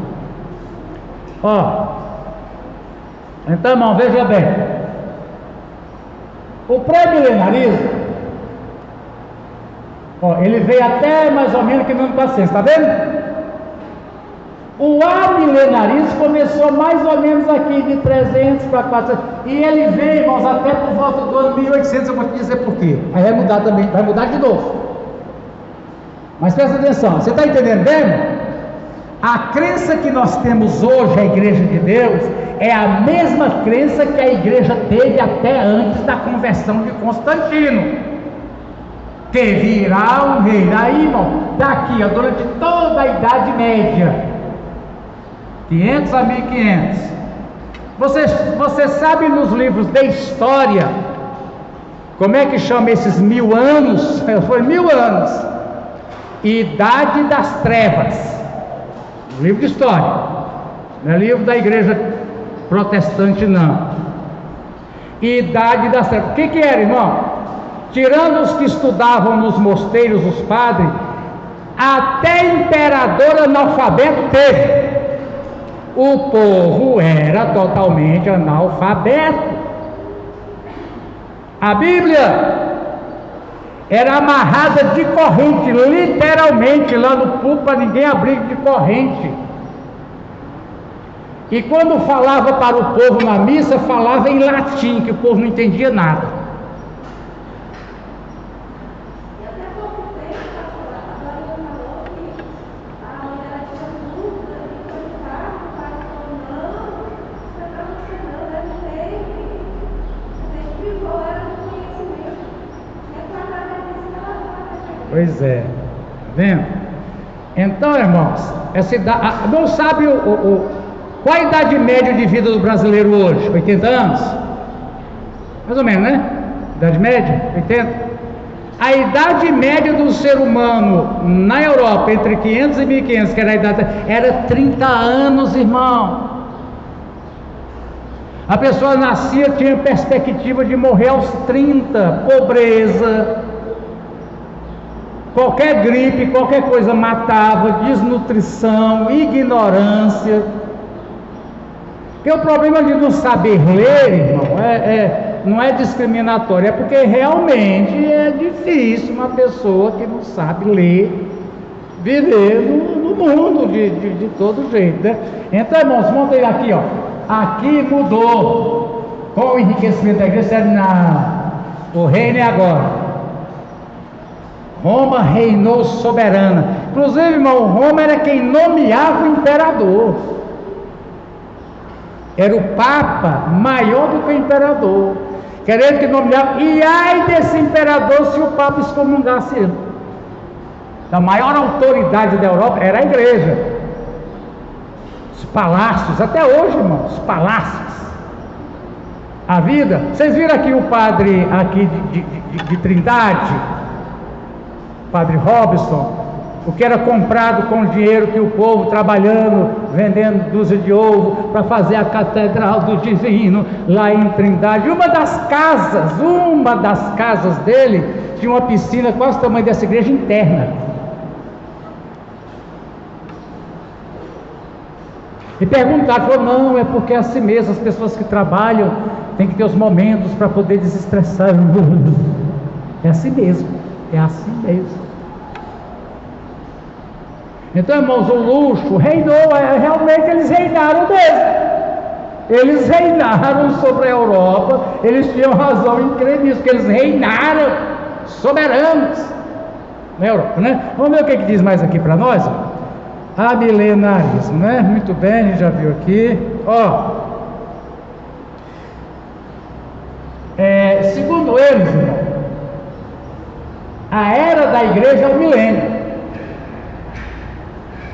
S1: Então, irmão, veja bem. O pré-milenarismo, ele veio até mais ou menos que no ano passado, está vendo? O amilenarismo começou mais ou menos aqui de 300 para 400, e ele veio, irmãos, até por volta do ano 1800, eu vou te dizer por quê. Aí vai mudar também, vai mudar de novo. Mas presta atenção, você está entendendo bem? A crença que nós temos hoje, a Igreja de Deus, é a mesma crença que a igreja teve até antes da conversão de Constantino, que virá um rei. Aí, irmão, daqui, durante toda a Idade Média, 500 a 1500, você sabe nos livros de história como é que chama esses 1000 anos? Foi 1000 anos. Idade das Trevas. Livro de história, não é livro da igreja protestante, não. Idade das Trevas. O que era, irmão? Tirando os que estudavam nos mosteiros, os padres, até imperador analfabeto teve. O povo era totalmente analfabeto. A Bíblia era amarrada de corrente, literalmente, lá no púlpito, para ninguém abrir de corrente. E quando falava para o povo na missa, falava em latim, que o povo não entendia nada. Pois é, tá vendo? Então, irmãos, essa idade, não sabe qual a idade média de vida do brasileiro hoje? 80 anos? Mais ou menos, né? Idade média? 80? A idade média do ser humano na Europa, entre 500 e 1500, que era a idade, era 30 anos, irmão. A pessoa nascia, tinha perspectiva de morrer aos 30, pobreza. Qualquer gripe, qualquer coisa matava, desnutrição, ignorância. Porque o problema de não saber ler, irmão, não é discriminatório, é porque realmente é difícil uma pessoa que não sabe ler viver no no mundo, de todo jeito, né? Então, irmãos, monta aí aqui, ó. Aqui mudou com o enriquecimento da igreja. O reino é agora. Roma reinou soberana. Inclusive, irmão, Roma era quem nomeava o imperador. Era o Papa maior do que o imperador, querendo que nomeava. E ai desse imperador se o Papa excomungasse ele. A maior autoridade da Europa era a igreja. Os palácios, até hoje, irmão, os palácios. A vida. Vocês viram aqui o padre aqui de Trindade, padre Robson, o que era comprado com o dinheiro que o povo trabalhando, vendendo dúzia de ovo para fazer a Catedral do Divino lá em Trindade. Uma das casas dele tinha uma piscina quase o tamanho dessa igreja interna. E perguntaram, falou, não, é porque é assim mesmo, as pessoas que trabalham têm que ter os momentos para poder desestressar. É assim mesmo, é assim mesmo. Então, irmãos, o luxo reinou, realmente eles reinaram mesmo. Eles reinaram sobre a Europa, eles tinham razão em crer nisso, porque eles reinaram soberanos na Europa, né? Vamos ver o que diz mais aqui para nós? Amilenarismo, né? Muito bem, a gente já viu aqui. Segundo eles, irmão, a era da igreja é o milênio.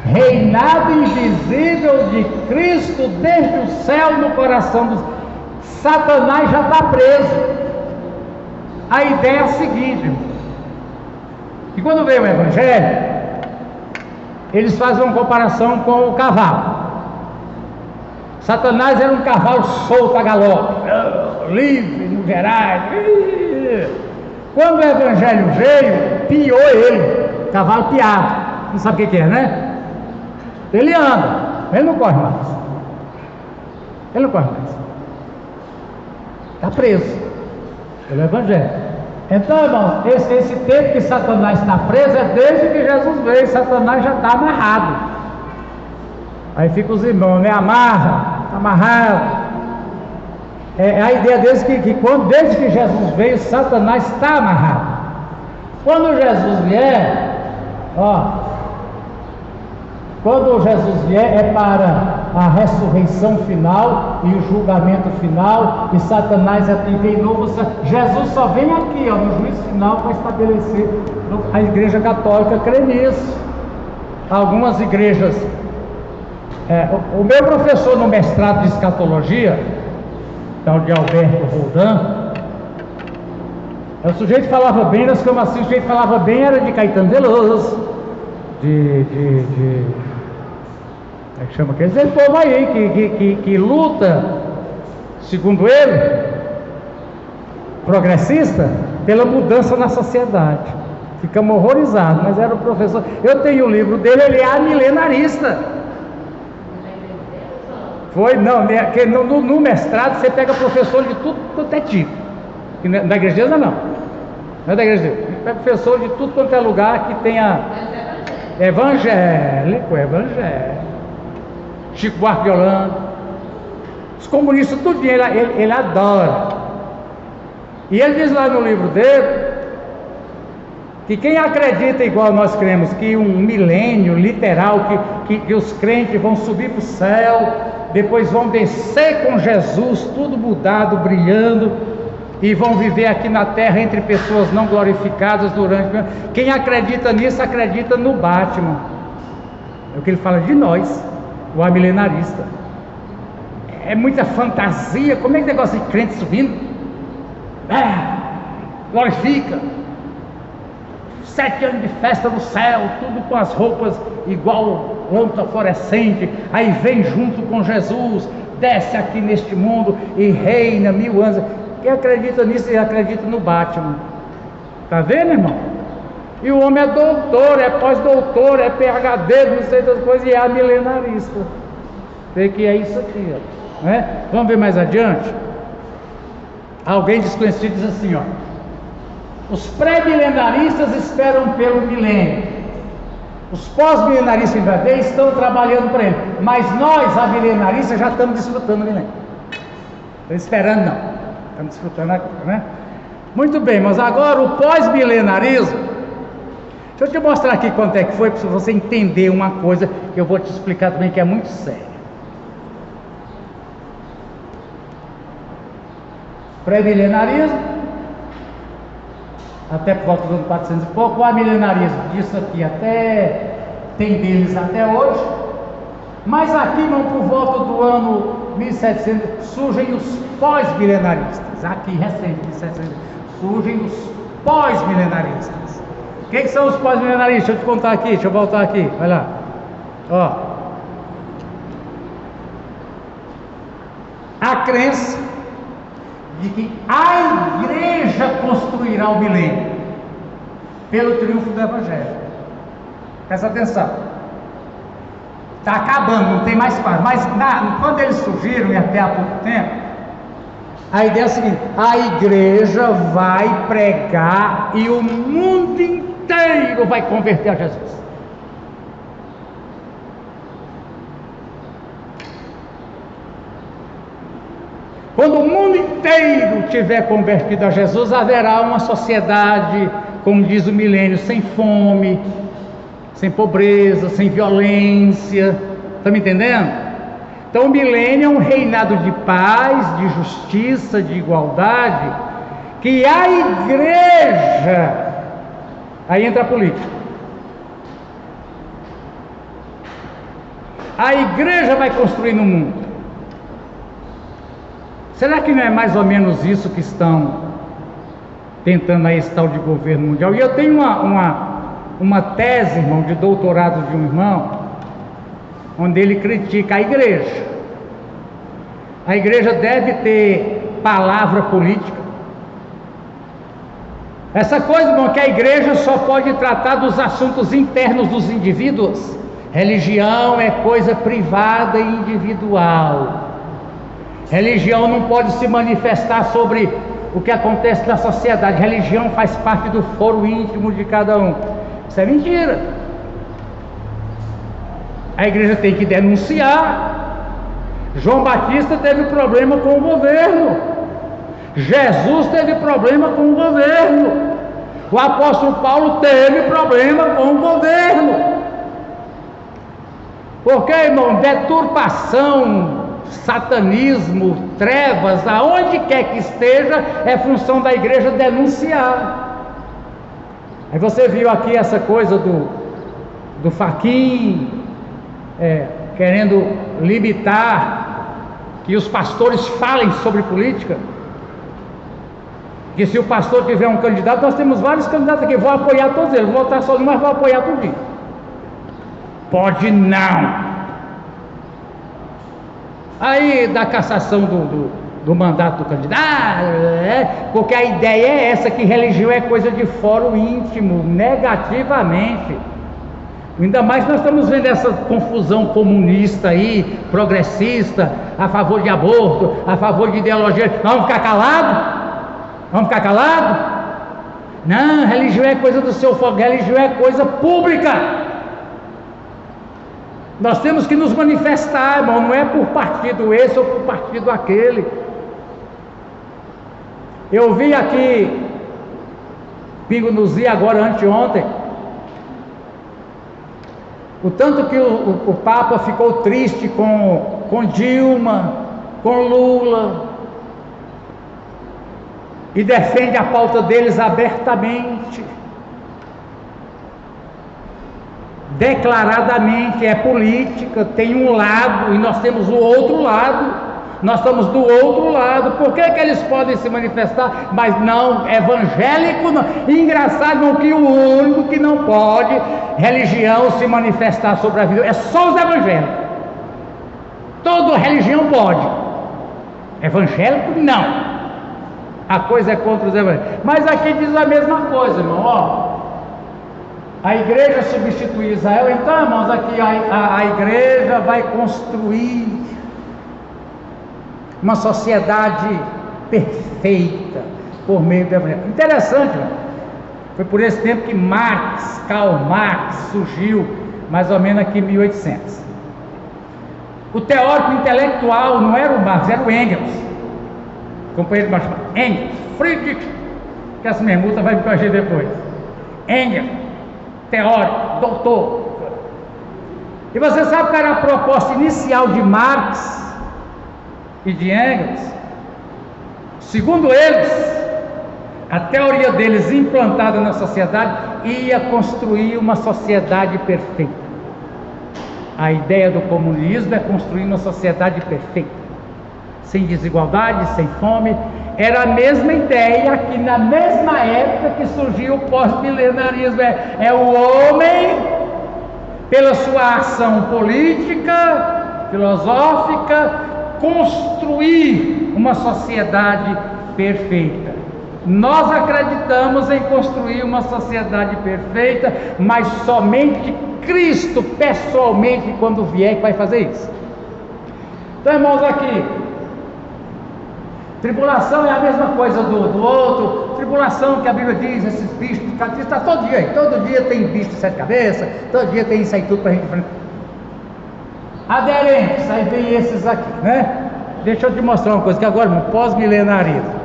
S1: Reinado invisível de Cristo desde o céu no coração dos... Satanás já está preso. A ideia é a seguinte, que quando veio o Evangelho, eles fazem uma comparação com o cavalo. Satanás era um cavalo solto a galope, livre, no gerais. Quando o Evangelho veio, piou ele, cavalo piado. Não sabe o que é, né? Ele anda, ele não corre mais. Ele não corre mais. Está preso pelo Evangelho. Então, irmãos, esse tempo que Satanás está preso é desde que Jesus veio. Satanás já está amarrado. Aí fica os irmãos, né? Amarra, está amarrado. A ideia deles que desde que Jesus veio, Satanás está amarrado. Quando Jesus vier, quando Jesus vier é para a ressurreição final e o julgamento final, e Satanás vem novo. Jesus só vem aqui, no juízo final, para estabelecer. A igreja católica crê nisso. Algumas igrejas, o meu professor no mestrado de escatologia, tal de Alberto Roldan, o sujeito falava bem, nós ficamos assim, o sujeito falava bem, era de Caetano Veloso, como é que chama aquele povo aí que luta, segundo ele, progressista, pela mudança na sociedade. Ficamos horrorizados, mas era o professor. Eu tenho o livro dele, ele é amilenarista. No mestrado você pega professor de tudo quanto é tipo. Na igreja não. Não é da igreja. Pega professor de tudo quanto é lugar que tenha evangélico. Chico Buarque de Holanda, os comunistas, tudo ele adora. E ele diz lá no livro dele que quem acredita igual nós cremos, que um milênio literal, que os crentes vão subir para o céu, depois vão descer com Jesus, tudo mudado, brilhando, e vão viver aqui na terra entre pessoas não glorificadas durante... Quem acredita nisso, acredita no Batman. É o que ele fala de nós, o amilenarista. É muita fantasia. Como é que negócio de crente subindo? Glorifica. 7 anos de festa no céu, tudo com as roupas igual lâmpada fluorescente. Aí vem junto com Jesus, desce aqui neste mundo e reina 1000 anos. Quem acredita nisso acredita no Batman. Tá vendo, irmão? E o homem é doutor, é pós-doutor, é PhD, não sei das coisas, e é milenarista. Vê que é isso aqui, né? Vamos ver mais adiante. Alguém desconhecido diz assim, os pré-milenaristas esperam pelo milênio. Os pós-milenaristas em Israel estão trabalhando para ele, mas nós, amilenaristas, já estamos desfrutando o milênio. Estou esperando não, estamos desfrutando agora, né? Muito bem, mas agora o pós-milenarismo, deixa eu te mostrar aqui quanto é que foi, para você entender uma coisa que eu vou te explicar também, que é muito séria. Pré-milenarismo, até por volta do ano 400 e pouco, o amilenarismo, disso aqui até, tem deles até hoje, mas aqui, irmão, por volta do ano 1700, surgem os pós-milenaristas, aqui recente, 1700, surgem os pós-milenaristas. Quem são os pós-milenaristas? Deixa eu te contar aqui, deixa eu voltar aqui, vai lá, ó, a crença de que a igreja construirá o milênio pelo triunfo do Evangelho. Presta atenção, está acabando, não tem mais paz, mas quando eles surgiram, e até há pouco tempo, a ideia é a seguinte: a igreja vai pregar e o mundo inteiro vai converter a Jesus. Quando o mundo inteiro tiver convertido a Jesus, haverá uma sociedade, como diz o milênio, sem fome, sem pobreza, sem violência. Está me entendendo? Então o milênio é um reinado de paz, de justiça, de igualdade, que a igreja, aí entra a política, a igreja vai construir no mundo. Será que não é mais ou menos isso que estão tentando aí esse tal de governo mundial? E eu tenho uma tese, irmão, de doutorado de um irmão, onde ele critica a igreja. A igreja deve ter palavra política. Essa coisa, irmão, que a igreja só pode tratar dos assuntos internos dos indivíduos. Religião é coisa privada e individual. Religião não pode se manifestar sobre o que acontece na sociedade. Religião faz parte do foro íntimo de cada um. Isso é mentira. A igreja tem que denunciar. João Batista teve problema com o governo. Jesus teve problema com o governo. O apóstolo Paulo teve problema com o governo. Porque, irmão, deturpação, satanismo, trevas, aonde quer que esteja, é função da igreja denunciar. Aí você viu aqui essa coisa do Fachin, querendo limitar que os pastores falem sobre política, que se o pastor tiver um candidato, nós temos vários candidatos aqui, vou apoiar todos eles, vou votar sozinho, mas vou apoiar tudinho. Pode não. Aí da cassação do mandato do candidato, porque a ideia é essa, que religião é coisa de foro íntimo, negativamente. Ainda mais nós estamos vendo essa confusão comunista aí, progressista, a favor de aborto, a favor de ideologia. Vamos ficar calados? Vamos ficar calados? Não, religião é coisa do seu fogo, religião é coisa pública. Nós temos que nos manifestar, irmão, não é por partido esse ou por partido aquele. Eu vi aqui, Pingo nos Ia, agora anteontem, o tanto que o Papa ficou triste com Dilma, com Lula, e defende a pauta deles abertamente, declaradamente. É política, tem um lado e nós temos o outro lado. Nós estamos do outro lado. Por que eles podem se manifestar, mas não evangélico? Não. Engraçado, não, que o único que não pode religião se manifestar sobre a vida é só os evangélicos. Toda religião pode, evangélico não. A coisa é contra os evangélicos. Mas aqui diz a mesma coisa, irmão, ó. A igreja substitui Israel. Então, irmãos, aqui a igreja vai construir uma sociedade perfeita por meio do evangelho. Interessante, irmão. Foi por esse tempo que Karl Marx surgiu, mais ou menos aqui em 1800. O teórico intelectual não era o Marx, era o Engels. O companheiro mais chamado Engels, Friedrich, que essa permuta vai me corrigir depois. Engels, teórico, doutor. E você sabe qual era a proposta inicial de Marx e de Engels? Segundo eles, a teoria deles implantada na sociedade ia construir uma sociedade perfeita. A ideia do comunismo é construir uma sociedade perfeita, sem desigualdade, sem fome. Era a mesma ideia que na mesma época que surgiu o pós-milenarismo. É o homem, pela sua ação política, filosófica, construir uma sociedade perfeita. Nós acreditamos em construir uma sociedade perfeita, mas somente Cristo, pessoalmente, quando vier, que vai fazer isso. Então, irmãos, aqui, tribulação é a mesma coisa do outro. Tribulação que a Bíblia diz, esses bichos de cada dia, está todo dia aí. Todo dia tem bicho de 7 cabeças, todo dia tem isso aí tudo para a gente enfrentar. Aderentes, aí vem esses aqui, né? Deixa eu te mostrar uma coisa, que agora, irmão, pós-milenarismo.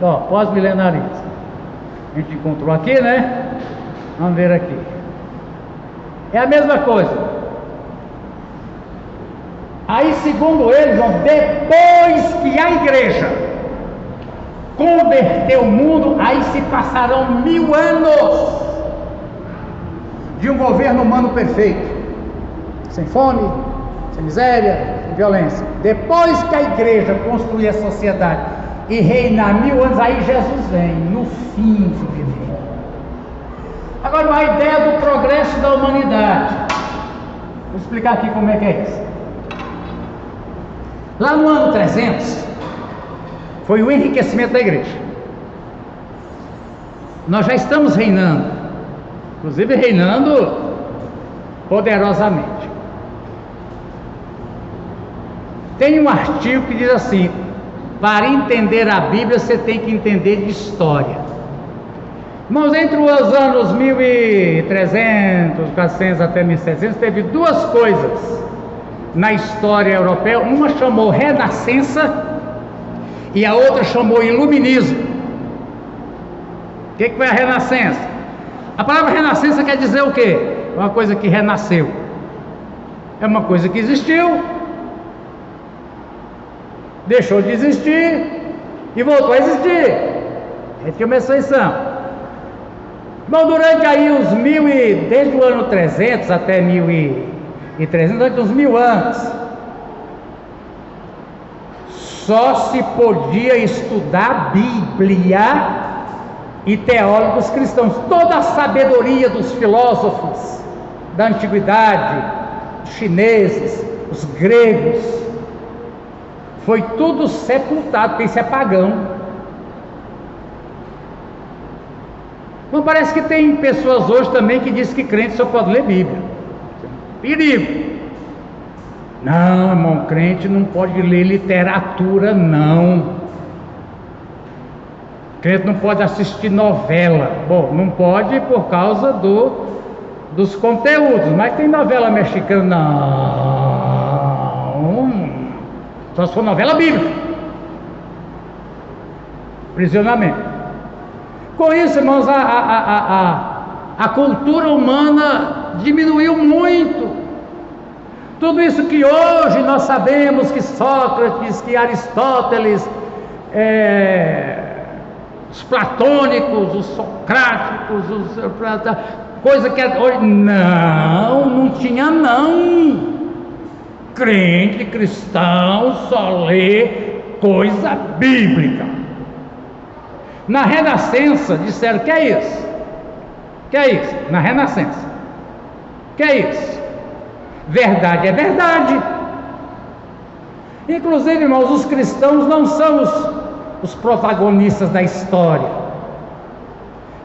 S1: Ó, pós-milenarismo. A gente encontrou aqui, né? Vamos ver aqui. É a mesma coisa. Aí, segundo eles, depois que a igreja converter o mundo, aí se passarão 1000 anos de um governo humano perfeito, sem fome, sem miséria, sem violência. Depois que a igreja construir a sociedade e reinar 1000 anos, aí Jesus vem, no fim de viver. Agora, a ideia do progresso da humanidade. Vou explicar aqui como é que é isso. Lá no ano 300, foi o enriquecimento da igreja. Nós já estamos reinando, inclusive reinando poderosamente. Tem um artigo que diz assim: para entender a Bíblia você tem que entender de história. Irmãos, entre os anos 1300, 1400 até 1700, teve duas coisas na história europeia. Uma chamou Renascença e a outra chamou Iluminismo. O que foi a Renascença? A palavra Renascença quer dizer o quê? Uma coisa que renasceu. É uma coisa que existiu, deixou de existir e voltou a existir. Essa é uma exceção. Bom, durante aí desde o ano 300 até 1300, durante uns 1000 anos, só se podia estudar a Bíblia e teólogos cristãos. Toda a sabedoria dos filósofos da antiguidade, os chineses, os gregos, foi tudo sepultado, porque isso é pagão. Não parece que tem pessoas hoje também que dizem que crente só pode ler Bíblia. Perigo. Não, irmão, crente não pode ler literatura, não. Crente não pode assistir novela. Bom, não pode por causa dos conteúdos, mas tem novela mexicana, não. Só se for novela bíblica. Prisionamento. Com isso, irmãos, a cultura humana diminuiu muito. Tudo isso que hoje nós sabemos, que Sócrates, que Aristóteles, os platônicos, os socráticos, coisa que hoje não tinha não. Crente cristão só lê coisa bíblica. Na Renascença disseram: que é isso? Que é isso? Na Renascença, que é isso? Verdade é verdade. Inclusive, irmãos, os cristãos não são os protagonistas da história.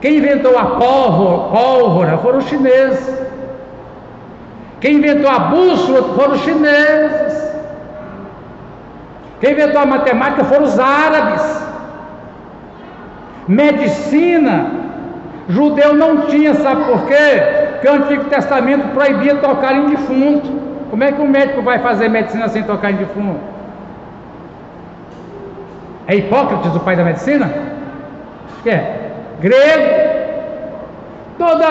S1: Quem inventou a pólvora foram os chineses. Quem inventou a bússola foram os chineses. Quem inventou a matemática foram os árabes. Medicina, Judeu não tinha, sabe por quê? Porque o Antigo Testamento proibia tocar em defunto. Como é que um médico vai fazer medicina sem tocar em defunto? É Hipócrates o pai da medicina? Acho que é. Grego. Todos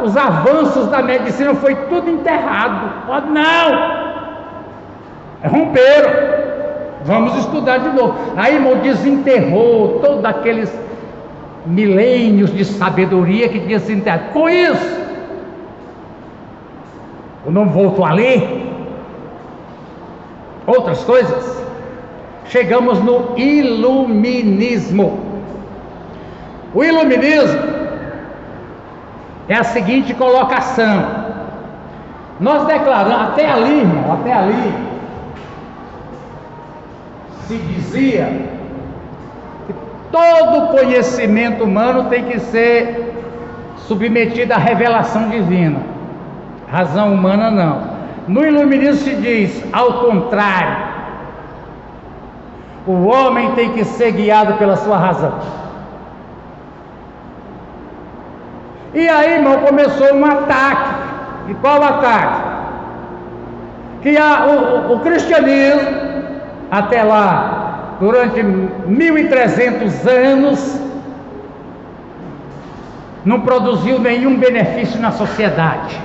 S1: os avanços da medicina foi tudo enterrado. Oh, não! Romperam. Vamos estudar de novo. Aí, irmão, desenterrou todos aqueles milênios de sabedoria que tinha se enterrado. Com isso, eu não volto a ler outras coisas. Chegamos no iluminismo. O iluminismo é a seguinte colocação: nós declaramos, até ali, irmão, até ali, se dizia que todo conhecimento humano tem que ser submetido à revelação divina. Razão humana não. No iluminismo se diz, ao contrário, o homem tem que ser guiado pela sua razão. E aí, irmão, começou um ataque. E qual ataque? Que o cristianismo, até lá, durante 1300 anos, não produziu nenhum benefício na sociedade,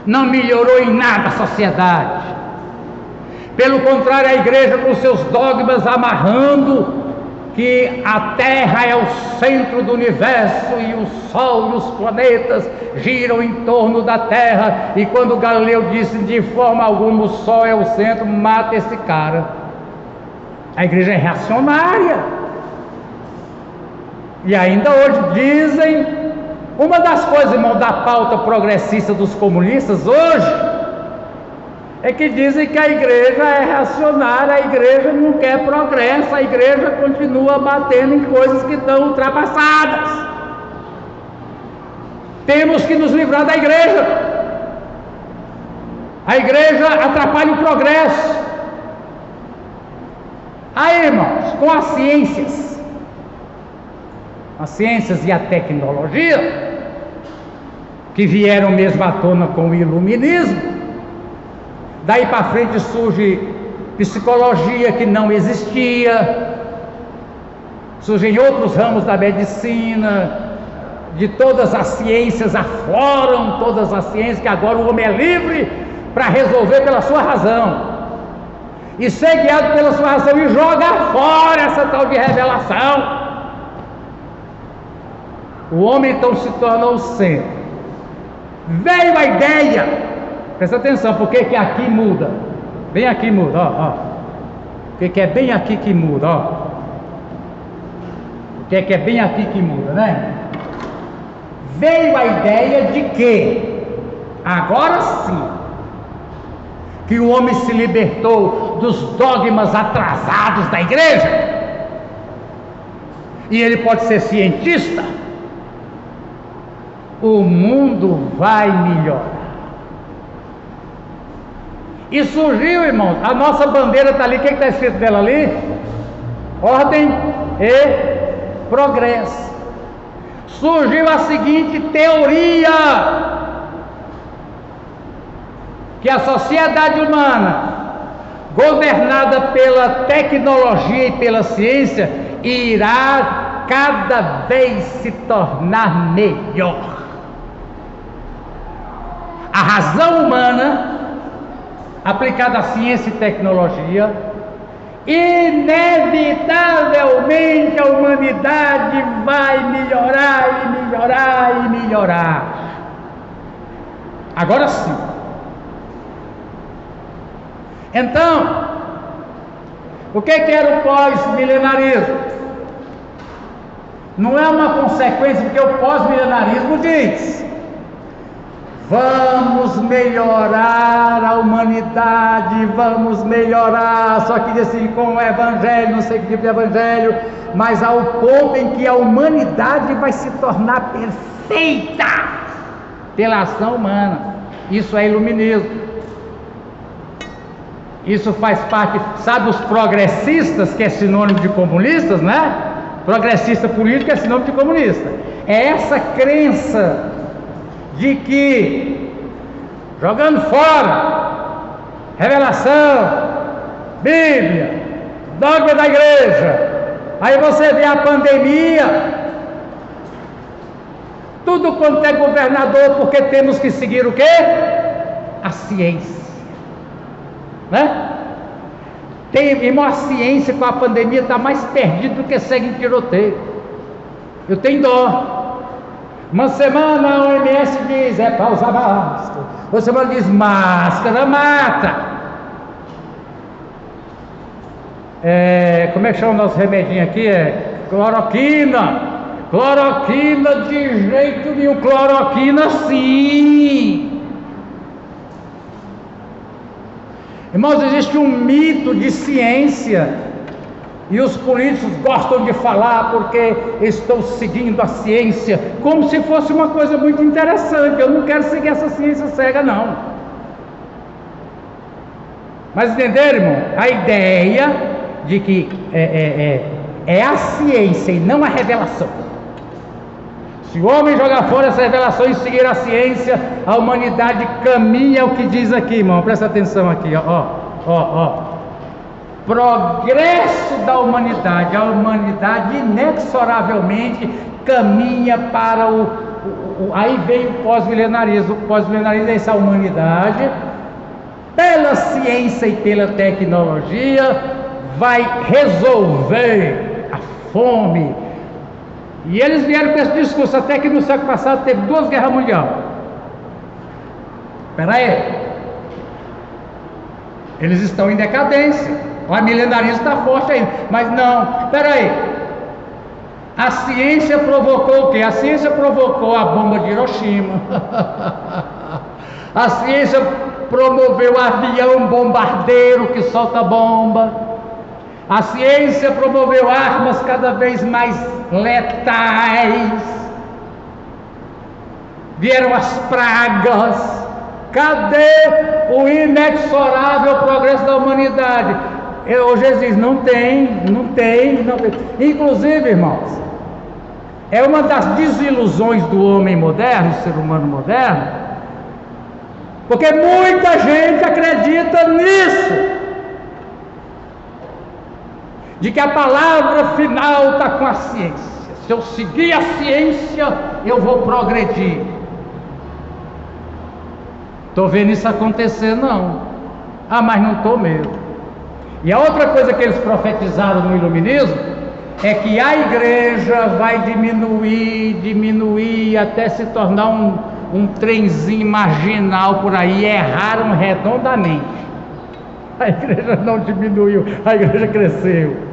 S1: não melhorou em nada a sociedade. Pelo contrário, a igreja, com seus dogmas, amarrando que a Terra é o centro do universo e o Sol e os planetas giram em torno da Terra, e quando Galileu disse de forma alguma o Sol é o centro, mata esse cara. A igreja é reacionária. E ainda hoje dizem, uma das coisas, irmão, da pauta progressista dos comunistas hoje, é que dizem que a igreja é reacionária, a igreja não quer progresso, a igreja continua batendo em coisas que estão ultrapassadas. Temos que nos livrar da igreja. A igreja atrapalha o progresso. Aí, irmãos, com as ciências e a tecnologia, que vieram mesmo à tona com o iluminismo, daí para frente surge psicologia que não existia, surgem outros ramos da medicina, de todas as ciências, afloram todas as ciências, que agora o homem é livre para resolver pela sua razão, e ser guiado pela sua razão, e jogar fora essa tal de revelação. O homem então se torna o centro. Veio a ideia, presta atenção, porque que aqui muda, bem aqui muda, ó. Porque que é bem aqui que muda, ó. Porque que é bem aqui que muda, né? Veio a ideia de que, agora sim, que o homem se libertou dos dogmas atrasados da igreja, e ele pode ser cientista, o mundo vai melhorar. E surgiu, irmãos, a nossa bandeira está ali, o que está escrito dela ali? Ordem e progresso. Surgiu a seguinte teoria, que a sociedade humana, governada pela tecnologia e pela ciência, irá cada vez se tornar melhor. A razão humana, aplicada à ciência e tecnologia, inevitavelmente a humanidade vai melhorar e melhorar e melhorar. Agora sim. Então, o que era o pós-milenarismo? Não é uma consequência, porque o pós-milenarismo diz: vamos melhorar a humanidade, vamos melhorar, só que assim, com o evangelho, não sei que tipo de evangelho, mas ao ponto em que a humanidade vai se tornar perfeita pela ação humana. Isso é iluminismo. Isso faz parte, sabe, os progressistas, que é sinônimo de comunistas, né? Progressista político é sinônimo de comunista. É essa crença de que, jogando fora revelação, Bíblia, dogma da igreja, aí você vê a pandemia, tudo quanto é governador, porque temos que seguir o quê? A ciência, né? Irmão, a ciência com a pandemia está mais perdida do que segue em tiroteio. Eu tenho dó. Uma semana a OMS diz, é para usar máscara. Outra semana diz, máscara mata. Como é que chama o nosso remedinho aqui? Cloroquina. Cloroquina de jeito nenhum. Cloroquina sim. Irmãos, existe um mito de ciência, e os políticos gostam de falar porque estão seguindo a ciência, como se fosse uma coisa muito interessante. Eu não quero seguir essa ciência cega, não. Mas entenderam, irmão? A ideia de que é a ciência e não a revelação. Se o homem jogar fora essa revelação e seguir a ciência, a humanidade caminha, o que diz aqui, irmão, presta atenção aqui, ó. Progresso da humanidade, a humanidade inexoravelmente caminha para aí vem o pós-milenarismo. O pós-milenarismo é essa humanidade, pela ciência e pela tecnologia, vai resolver a fome. E eles vieram com esse discurso, até que no século passado teve 2 guerras mundiais. Espera aí, eles estão em decadência, o milenarismo está forte ainda, mas não, espera aí, a ciência provocou o quê? A ciência provocou a bomba de Hiroshima, a ciência promoveu avião bombardeiro que solta bomba, a ciência promoveu armas cada vez mais letais, vieram as pragas. Cadê o inexorável progresso da humanidade? Hoje eles dizem, não tem. Inclusive, irmãos, é uma das desilusões do homem moderno, do ser humano moderno, porque muita gente acredita nisso, de que a palavra final está com a ciência. Se eu seguir a ciência, eu vou progredir. Estou vendo isso acontecer, não. Mas não estou mesmo. E a outra coisa que eles profetizaram no iluminismo é que a igreja vai diminuir até se tornar um trenzinho marginal por aí. Erraram redondamente. A igreja não diminuiu, a igreja cresceu.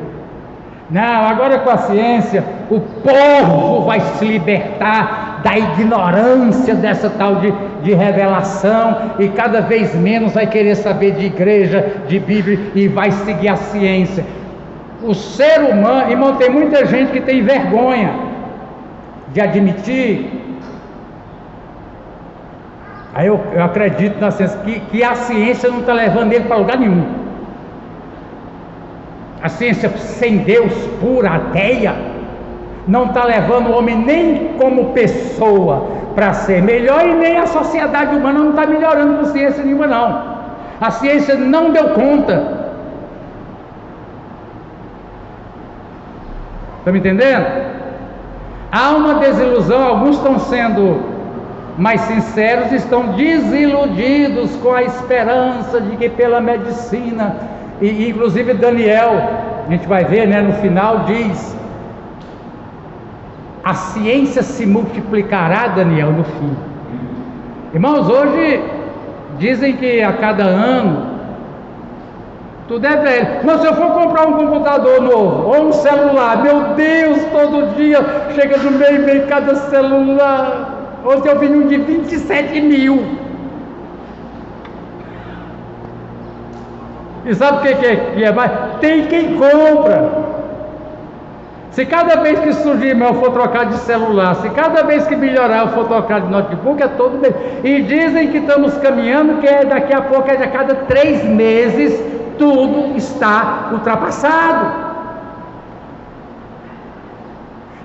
S1: Não, agora com a ciência, o povo vai se libertar da ignorância dessa tal de revelação, e cada vez menos vai querer saber de igreja, de Bíblia, e vai seguir a ciência. O ser humano, irmão, tem muita gente que tem vergonha de admitir. Aí eu acredito na ciência, que a ciência não está levando ele para lugar nenhum. A ciência sem Deus, pura, ateia, não está levando o homem nem como pessoa para ser melhor, e nem a sociedade humana não está melhorando com ciência nenhuma, não. A ciência não deu conta. Está me entendendo? Há uma desilusão, alguns estão sendo mais sinceros, estão desiludidos com a esperança de que pela medicina, e inclusive Daniel, a gente vai ver, né, no final diz, a ciência se multiplicará, Daniel, no fim. Irmãos, hoje dizem que a cada ano tudo é velho. Mas se eu for comprar um computador novo ou um celular, meu Deus, todo dia chega no meio cada celular. Ontem eu vi um de 27 mil. E sabe o que é mais? Tem quem compra. Se cada vez que surgir eu for trocar de celular, se cada vez que melhorar eu for trocar de notebook, é todo mês. E dizem que estamos caminhando, que daqui a pouco, a cada 3 meses, tudo está ultrapassado.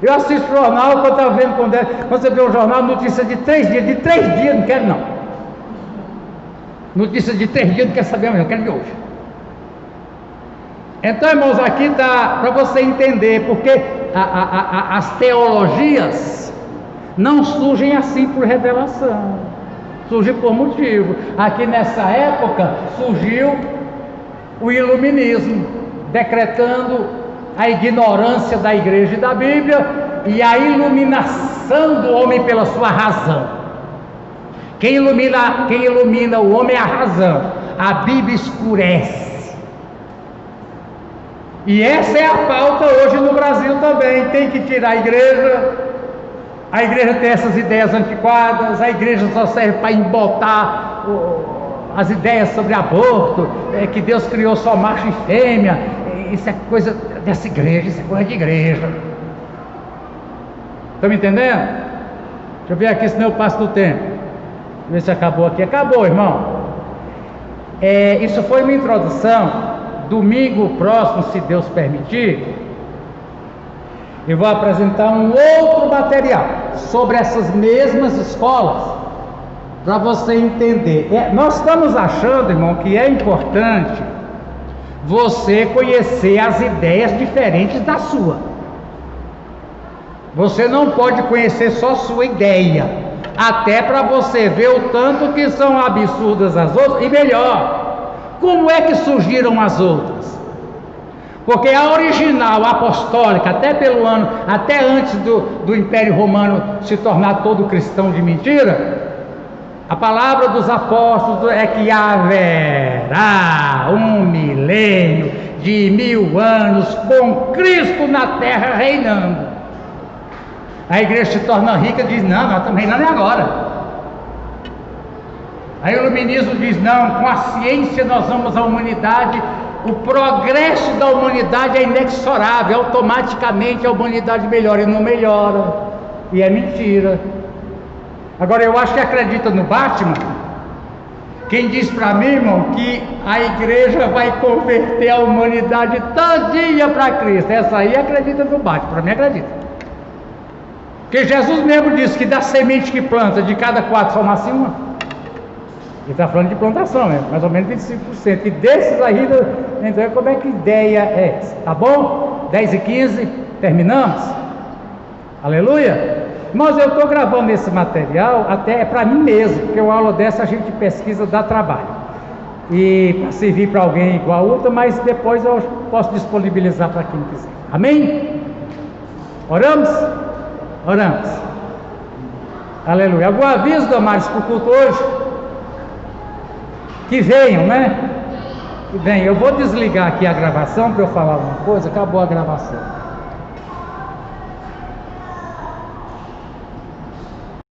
S1: Eu assisto o jornal, quando eu estava vendo quando você vê o jornal, notícia de 3 dias, não quero não. Notícia de 3 dias, não quero saber mesmo, eu quero de hoje. Então, irmãos, aqui está para você entender, porque as teologias não surgem assim por revelação, surgem por motivo. Aqui nessa época surgiu o iluminismo, decretando a ignorância da igreja e da Bíblia e a iluminação do homem pela sua razão. Quem ilumina o homem é a razão. A Bíblia escurece. E essa é a pauta hoje no Brasil também. Tem que tirar a igreja tem essas ideias antiquadas, a igreja só serve para embotar as ideias sobre aborto, que Deus criou só macho e fêmea. Isso é coisa dessa igreja, isso é coisa de igreja. Estão me entendendo? Deixa eu ver aqui, senão eu passo do tempo. Ver se acabou aqui. Acabou, irmão. Isso foi uma introdução. Domingo próximo, se Deus permitir, eu vou apresentar um outro material sobre essas mesmas escolas, para você entender. Nós estamos achando, irmão, que é importante você conhecer as ideias diferentes da sua. Você não pode conhecer só sua ideia, até para você ver o tanto que são absurdas as outras, e melhor, como é que surgiram as outras? Porque a original apostólica, até antes do Império Romano se tornar todo cristão de mentira, a palavra dos apóstolos é que haverá 1 milênio de 1000 anos com Cristo na terra reinando. A igreja se torna rica e diz: não, nós estamos reinando agora. Aí o iluminismo diz: não, com a ciência nós vamos à humanidade, o progresso da humanidade é inexorável, automaticamente a humanidade melhora, e não melhora, e é mentira. Agora, eu acho que acredita no Batman quem diz para mim, irmão, que a igreja vai converter a humanidade todinha para Cristo. Essa aí acredita no Batman, para mim acredita. Porque Jesus mesmo disse que da semente que planta, de cada 4 só nasce uma. Ele está falando de plantação, né? Mais ou menos 25%. E desses aí, então, como é que ideia é essa? Tá bom? 10h15, terminamos? Aleluia? Mas eu estou gravando esse material até para mim mesmo, porque uma aula dessa a gente pesquisa, dá trabalho. E para servir para alguém igual a outra, mas depois eu posso disponibilizar para quem quiser. Amém? Oramos? Oramos. Aleluia. Algum aviso, Damares, para o culto hoje? Que venham, né? Que venham. Eu vou desligar aqui a gravação para eu falar alguma coisa. Acabou a gravação.